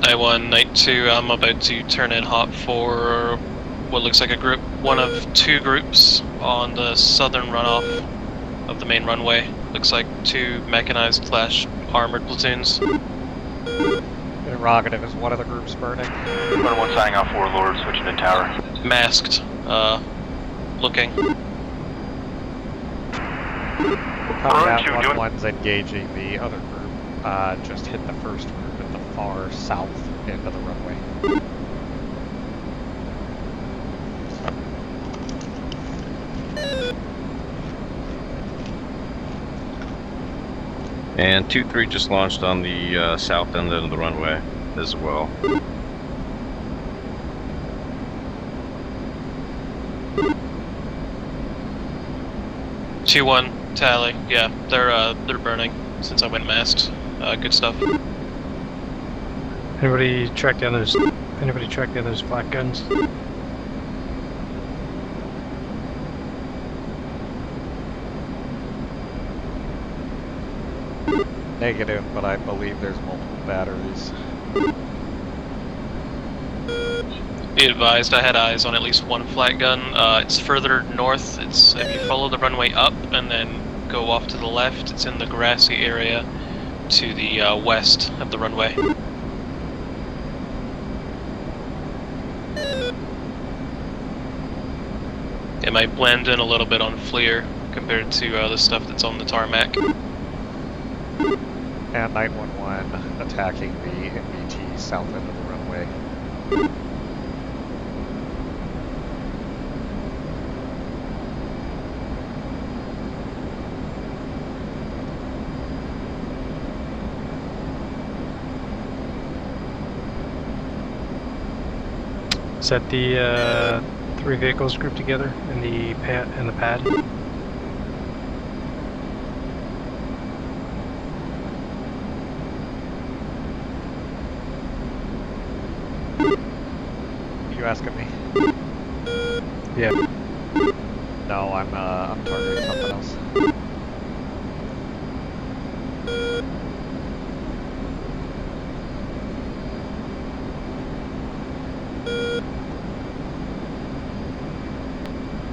Night 1, Night 2, I'm about to turn in hot for what looks like a group, one of two groups on the southern runoff of the main runway. Looks like two mechanized / armored platoons. Interrogative, is one of the groups burning? Runner 1 signing off for Lord, switching to tower. Masked, looking. Coming out, Two, doing- 1-1's engaging the other group. Just hit the first group at the far south end of the runway. And 2-3 just launched on the south end of the runway as well. Two 1 tally. Yeah, they're burning since I went masked. Good stuff. Anybody track down those? Anybody track down those flak guns? Negative, but I believe there's multiple batteries. Be advised, I had eyes on at least one flat gun. It's further north. It's if you follow the runway up and then go off to the left, it's in the grassy area to the west of the runway. It might blend in a little bit on FLIR compared to the stuff that's on the tarmac. And 911 attacking the NVT south end of the runway. Is that the three vehicles grouped together in the pad? You asking me? Yeah. No, I'm targeting something else.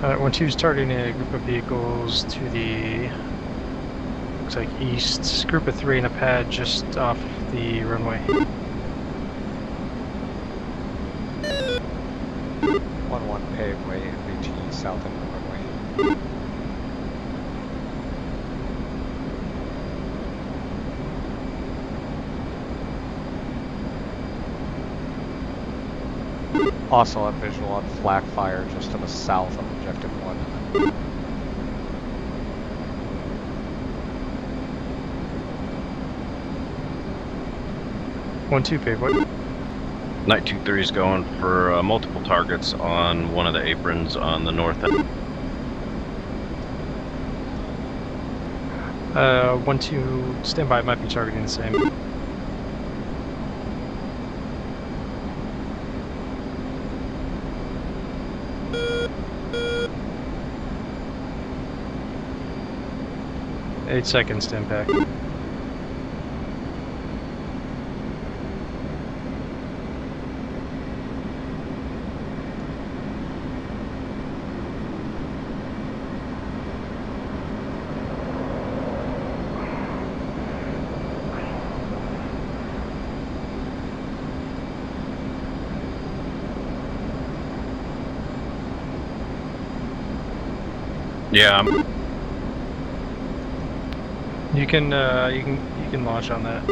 Alright, 1-2's targeting a group of vehicles to the, looks like east. Group of 3 in a pad just off the runway. 1-1 paveway, NVT south end of the runway. Also on visual on flak fire just to the south of objective 1. One, two, paveway. Night 2-3 is going for multiple targets on one of the aprons on the north end. 1-2, stand by, might be targeting the same. Eight seconds to impact. Yeah, You can launch on that.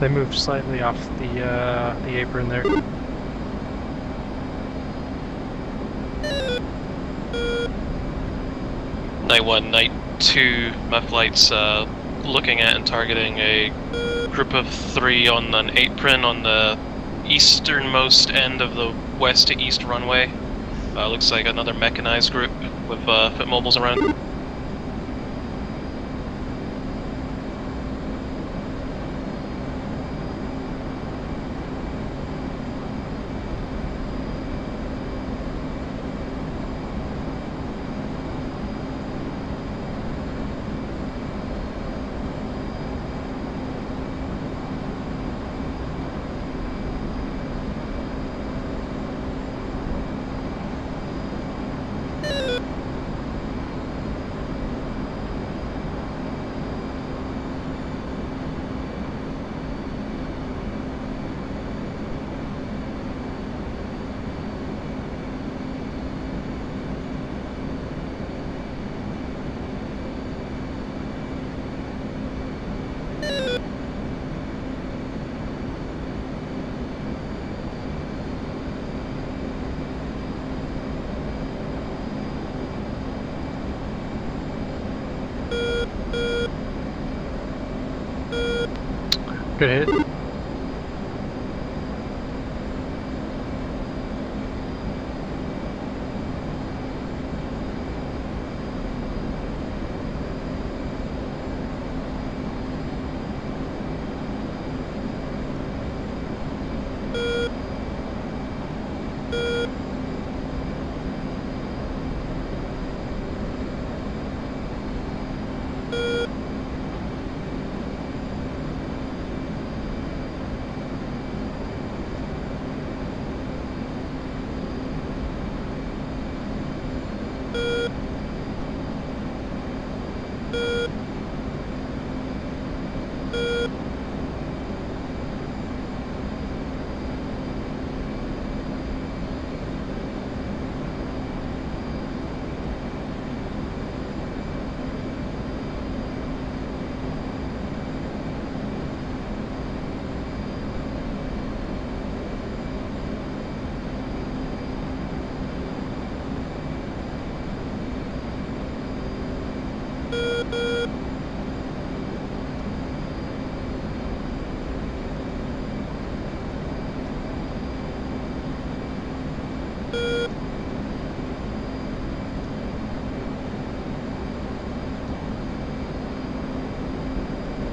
They moved slightly off the apron there. Night 1, Night 2, my flight's looking at and targeting a group of 3 on an apron on the easternmost end of the west to east runway. Looks like another mechanized group with foot mobiles around. Good hit.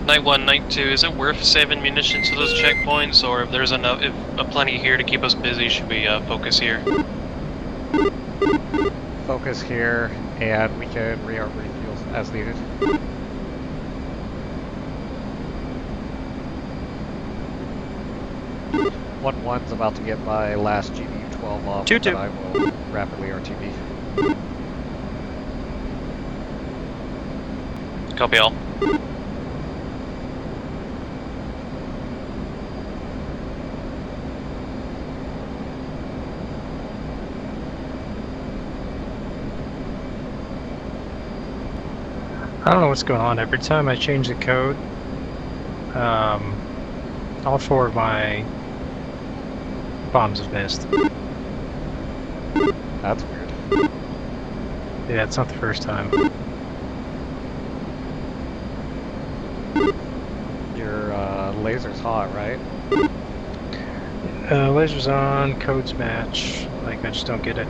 Night 1, Night 2, is it worth saving munitions to those checkpoints, or if there's enough, if plenty here to keep us busy, should we focus here? Focus here, and we can re-arm refuels as needed. One's about to get my last GBU-12 off, but I will rapidly RTB. Copy all. I don't know what's going on. Every time I change the code, all 4 of my bombs have missed. That's weird. Yeah, it's not the first time. Your laser's hot, right? Laser's on, codes match. Like, I just don't get it.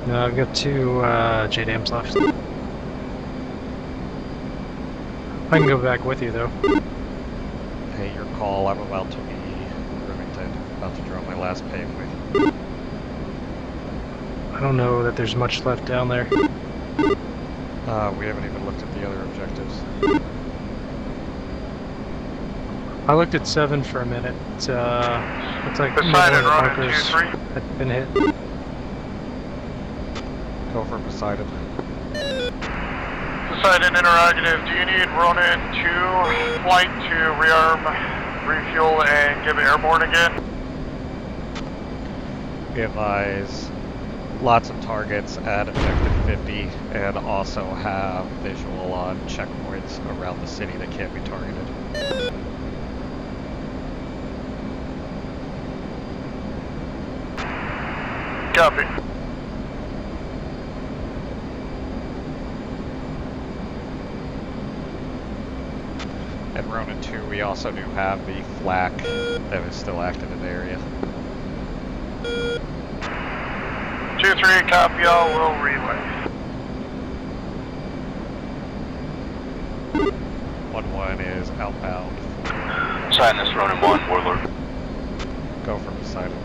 No, I've got 2 JDAMs left. I can go back with you, though. Hey, your call. I'm about to be Remington. About to draw my last payment. I don't know that there's much left down there. We haven't even looked at the other objectives. I looked at 7 for a minute. Looks like Poseidon, the Ronin bunkers 2-3. had been hit. Go for Poseidon. Poseidon interrogative, do you need Ronin 2 flight to rearm, refuel, and get airborne again? We advise lots of targets at objective 50 and also have visual on checkpoints around the city that can't be targeted. Copy. At Ronin 2, we also do have the flak that is still active in the area. 2-3, copy all, will relay. 1-1 is outbound. Sign this Ronin 1, Warlord. Go for Poseidon.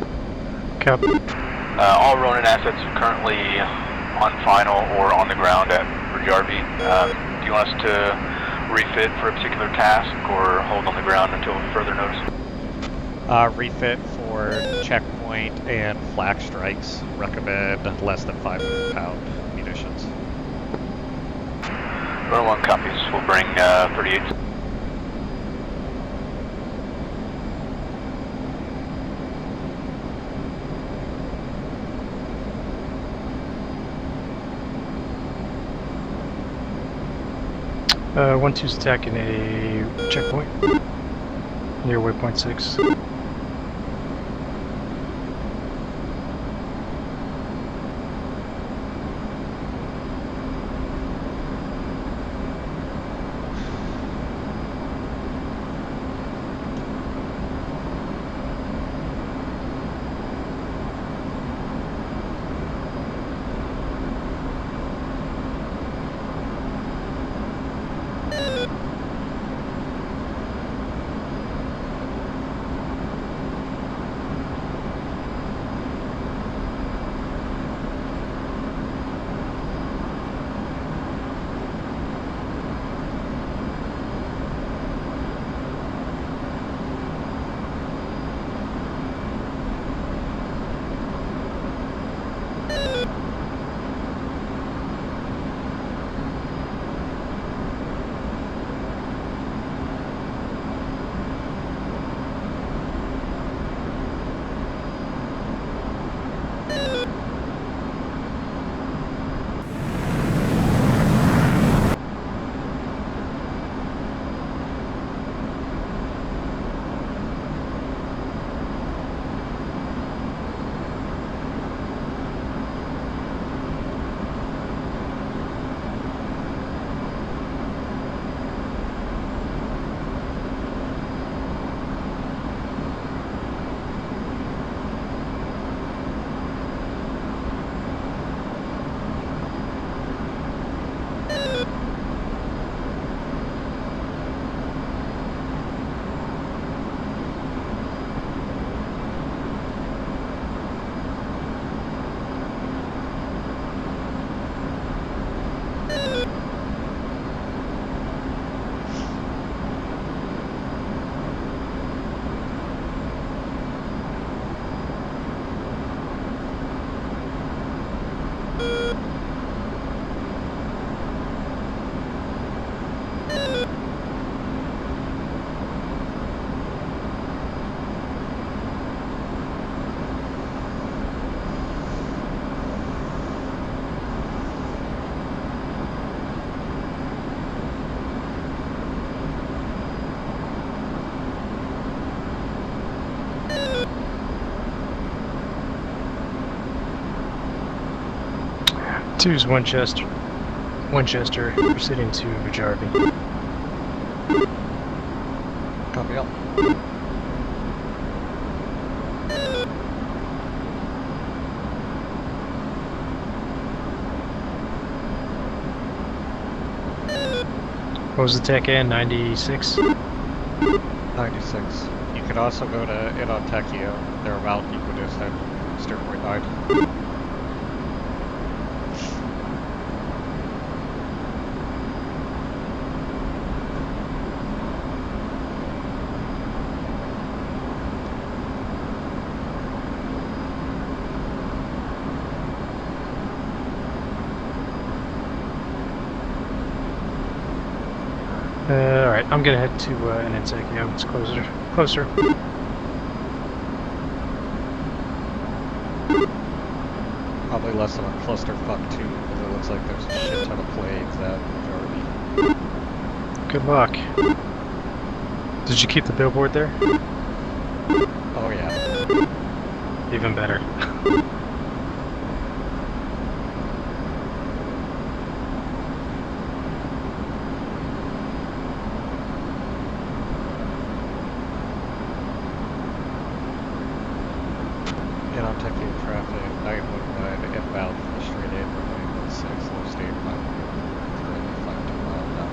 Copy. All Ronin assets are currently on final or on the ground at Rajarvi. Do you want us to refit for a particular task or hold on the ground until further notice? Refit for checkpoint and flak strikes. Recommend less than 500-pound munitions. Ronin 1 copies. We'll bring 38. Uh, 1-2's attacking a checkpoint near waypoint 6. Two's Winchester proceeding to Rajarvi. Copy all. What was the tech in? 96? 96. You could also go to Inotechio. They're about equidistant. Steer point 9. Alright, I'm gonna head to Inotechio. It's closer. Probably less of a clusterfuck too, because it looks like there's a shit ton of planes at Jordy. Good luck. Did you keep the billboard there? Oh yeah. Even better. Inotechio traffic, 919 inbound for the straight 8 runway 16, low state 5, currently 52 miles an hour.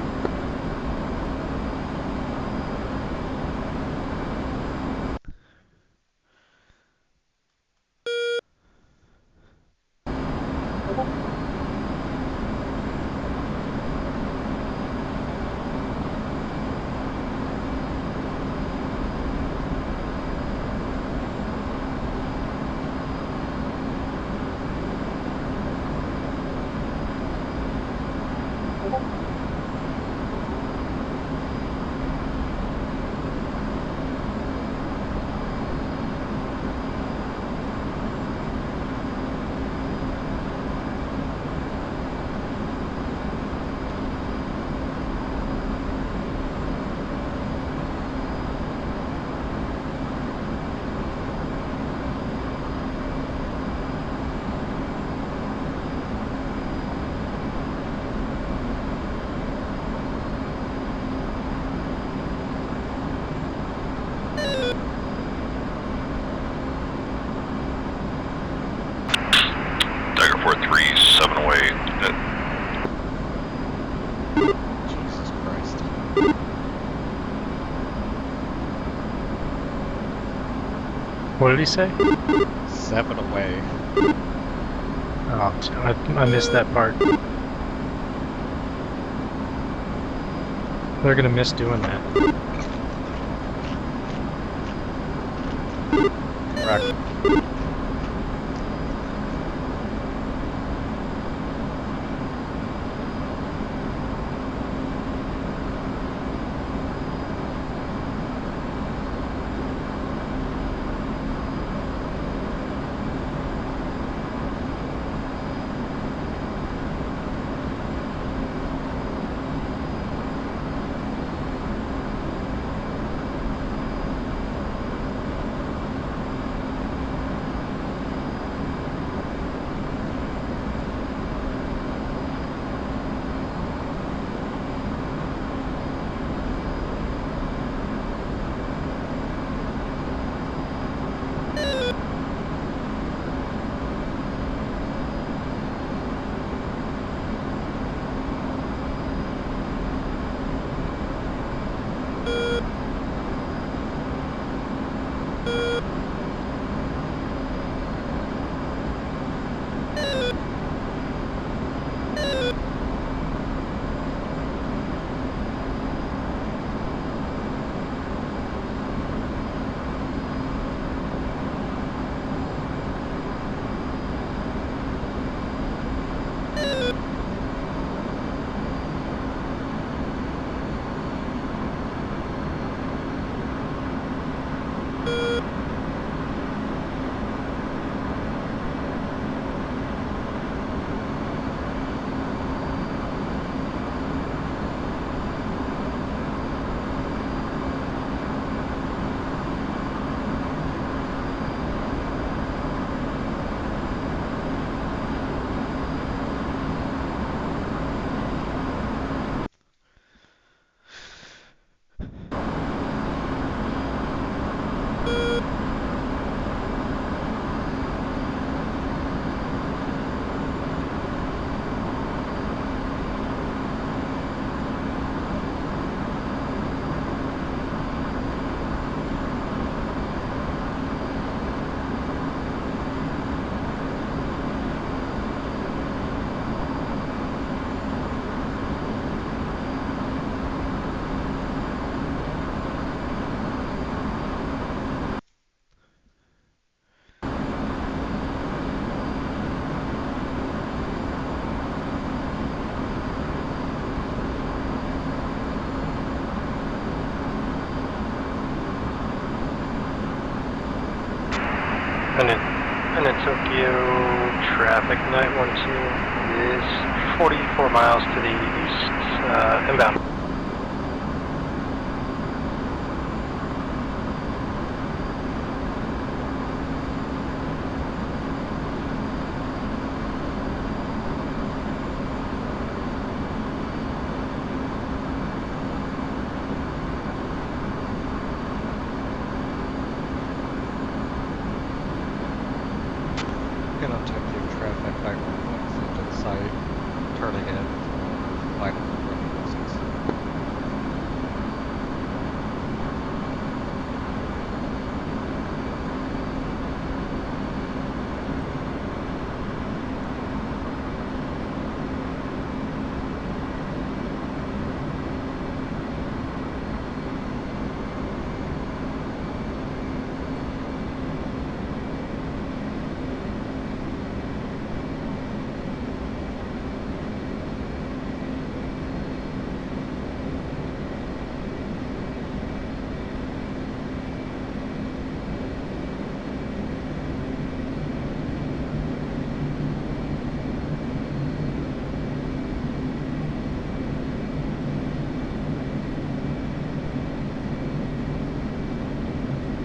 Tiger 4-3, 7 away. Jesus Christ. What did he say? 7 away. Oh, I missed that part. They're gonna miss doing that. Correct. And in Tokyo, traffic 912 is 44 miles to the east, inbound. Get on Tokyo traffic 911 into the site, turning in for final running lessons.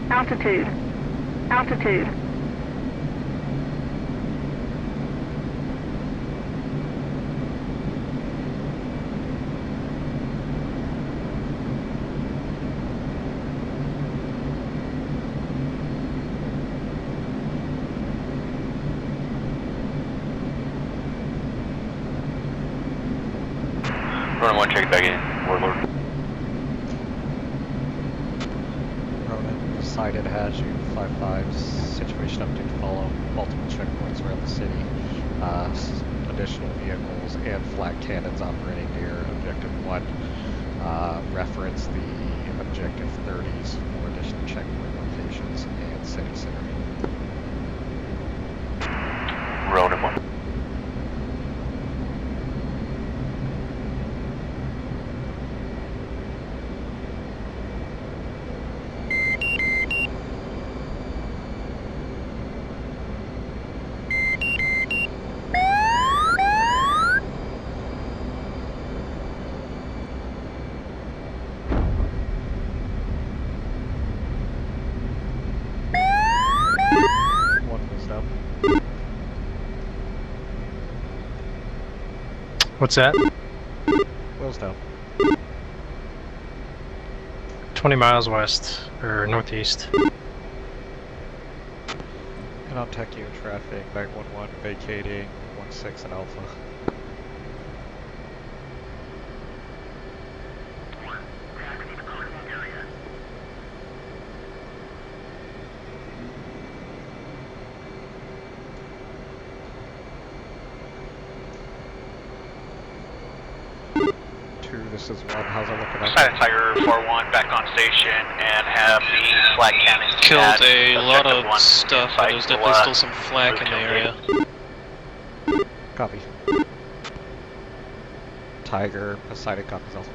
Altitude. Altitude. Running 1, check it back in. Warlord. Ronan decided has you 5-5's situation update to follow. Multiple checkpoints around the city. Additional vehicles and flag cannons operating near Objective 1. Reference the Objective 30s for additional checkpoint locations and city center. Ronan 1. What's that? Wheels down. 20 miles west, or northeast. And on Tech U traffic, 911 vacating 16 and Alpha. This is 1. How's it looking up? Silent Tiger 4-1 back on station and have the flag cannons. Killed a lot of stuff, but there's definitely still some flak in the area. Copy. Tiger, Poseidon copies also.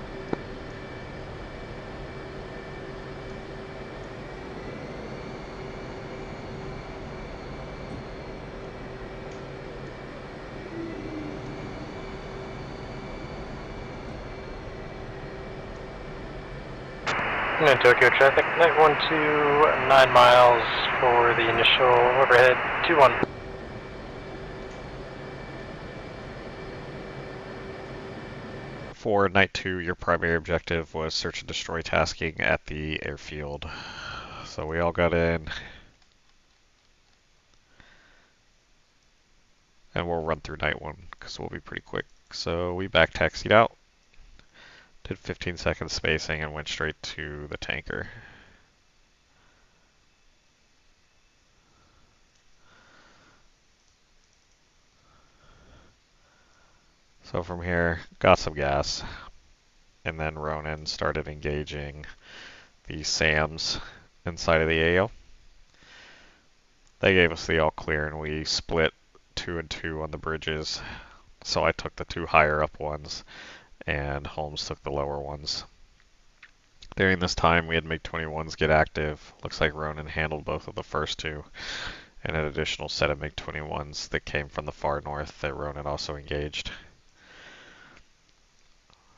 In Tokyo traffic, 912, 9 miles for the initial overhead, 2-1. For Night 2, your primary objective was search and destroy tasking at the airfield. So we all got in. And we'll run through Night 1, because we'll be pretty quick. So we back taxied out. Did 15 seconds spacing and went straight to the tanker. So from here, got some gas, and then Ronan started engaging the SAMs inside of the AO. They gave us the all clear and we split 2 and 2 on the bridges. So I took the 2 higher up ones and Holmes took the lower ones. During this time, we had MiG-21s get active. Looks like Ronan handled both of the first 2. and an additional set of MiG-21s that came from the far north that Ronan also engaged.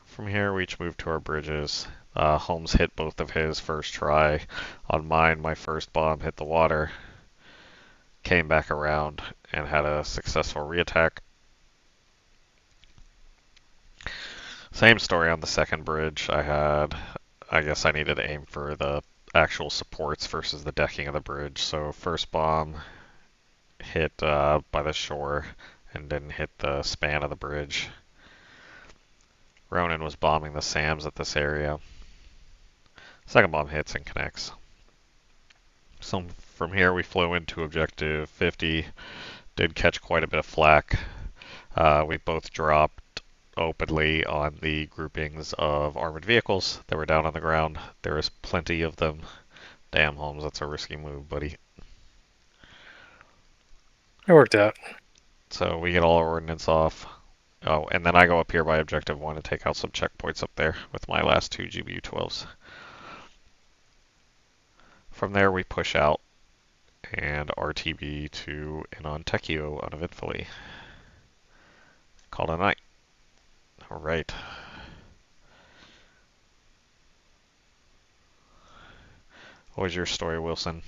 From here, we each moved to our bridges. Holmes hit both of his first try. On mine, my first bomb hit the water, came back around, and had a successful reattack. Same story on the second bridge. I guess I needed to aim for the actual supports versus the decking of the bridge. So first bomb hit by the shore and didn't hit the span of the bridge. Ronan was bombing the SAMs at this area. Second bomb hits and connects. So from here we flew into objective 50, did catch quite a bit of flak. We both dropped openly on the groupings of armored vehicles that were down on the ground. There was plenty of them. Damn, Holmes, that's a risky move, buddy. It worked out. So we get all our ordnance off. Oh, and then I go up here by objective 1 to take out some checkpoints up there with my last 2 GBU-12s. From there we push out and RTB to and on Techio uneventfully. Call it a night. Alright. What was your story, Wilson?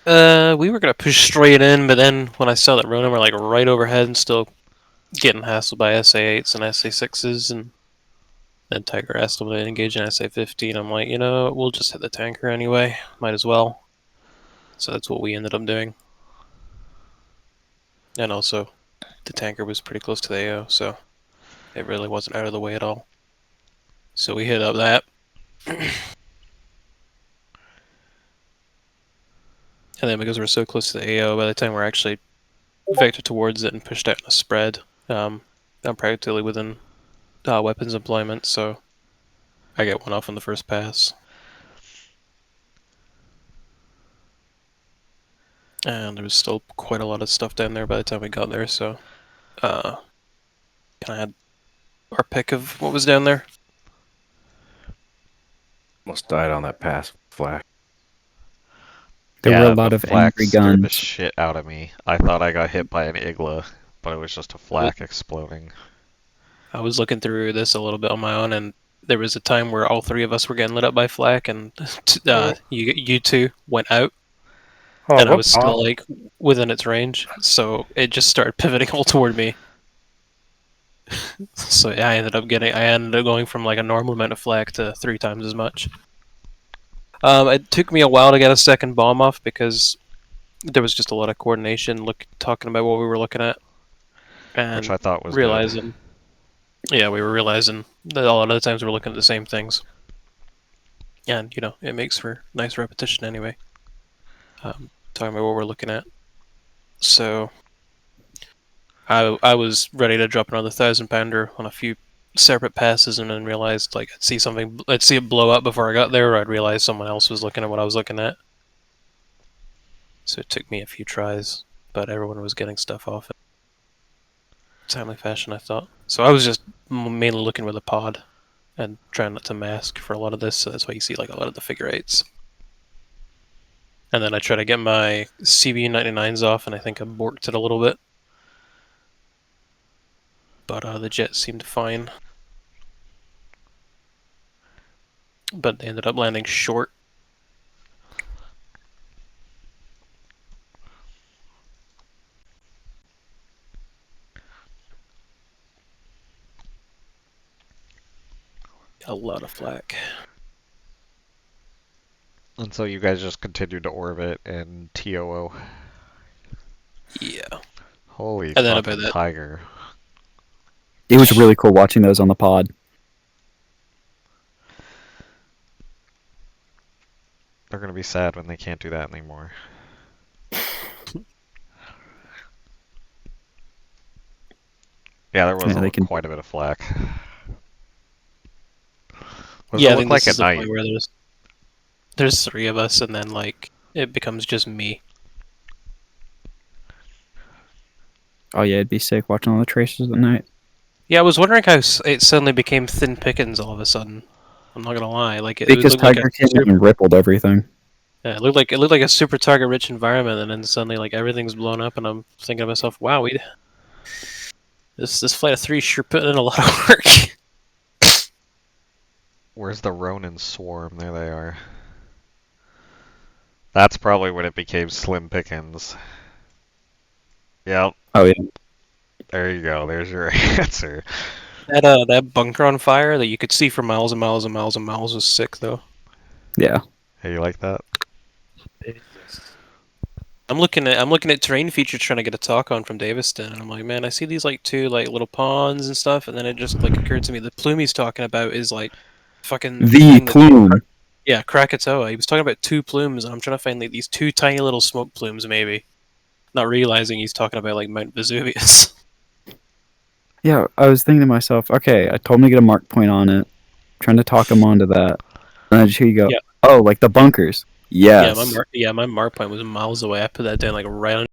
We were gonna push straight in, but then when I saw that Ronan were like right overhead and still getting hassled by SA-8s and SA-6s, and then Tiger asked them to engage in SA-15, I'm like, you know, we'll just hit the tanker anyway. Might as well. So that's what we ended up doing. And also, the tanker was pretty close to the AO, so it really wasn't out of the way at all. So we hit up that. And then because we're so close to the AO, by the time we're actually vectored towards it and pushed out in a spread, I'm practically within weapons employment, so I get one off on the first pass. And there was still quite a lot of stuff down there by the time we got there, so kind of had our pick of what was down there. Almost died on that pass flak. There were a lot of angry scared the guns. shit out of me. I thought I got hit by an Igla, but it was just a flak exploding. I was looking through this a little bit on my own, and there was a time where all three of us were getting lit up by flak, and you two went out, and I was still like within its range, so it just started pivoting all toward me. So I ended up going from like a normal amount of flak to 3 times as much. It took me a while to get a second bomb off because there was just a lot of coordination talking about what we were looking at. And which I thought was realizing good. Yeah, we were realizing that a lot of the times we're looking at the same things. And, you know, it makes for nice repetition anyway. Talking about what we're looking at. So I was ready to drop another 1,000-pounder on a few separate passes, and then realized like I'd see it blow up before I got there, or I'd realize someone else was looking at what I was looking at. So it took me a few tries, but everyone was getting stuff off in timely fashion, I thought. So I was just mainly looking with a pod and trying not to mask for a lot of this, so that's why you see like a lot of the figure 8s. And then I try to get my CB99s off, and I think I borked it a little bit. But the jet seemed fine. But they ended up landing short. A lot of flak. And so you guys just continued to orbit and TOO. Yeah. Holy and then fucking about that, tiger. It was really cool watching those on the pod. They're gonna be sad when they can't do that anymore. Yeah, there was quite a bit of flak. Yeah, I think this is the point where there's 3 of us, and then like it becomes just me. Oh yeah, it'd be sick watching all the traces at night. Yeah, I was wondering how it suddenly became thin pickings all of a sudden. I'm not gonna lie, like it because looked Tiger came in and rippled everything. Yeah, it looked like a super target rich environment, and then suddenly like everything's blown up, and I'm thinking to myself, wow, this flight of 3 sure put in a lot of work. Where's the Ronin swarm? There they are. That's probably when it became slim pickings. Yep. Oh yeah. There you go. There's your answer. That bunker on fire that you could see for miles and miles and miles and miles was sick though. Yeah. Hey, you like that? I'm looking at terrain features trying to get a talk on from Daviston, and I'm like, man, I see these like 2 like little ponds and stuff, and then it just like occurred to me the plume he's talking about is like fucking The plume. Yeah, Krakatoa. He was talking about 2 plumes, and I'm trying to find like these 2 tiny little smoke plumes, maybe. Not realizing he's talking about like Mount Vesuvius. Yeah, I was thinking to myself, okay, I told him to get a mark point on it, trying to talk him onto that, and I just hear you go, Yeah. oh, like the bunkers. Yes. Yeah, my mark point was miles away. I put that down like right on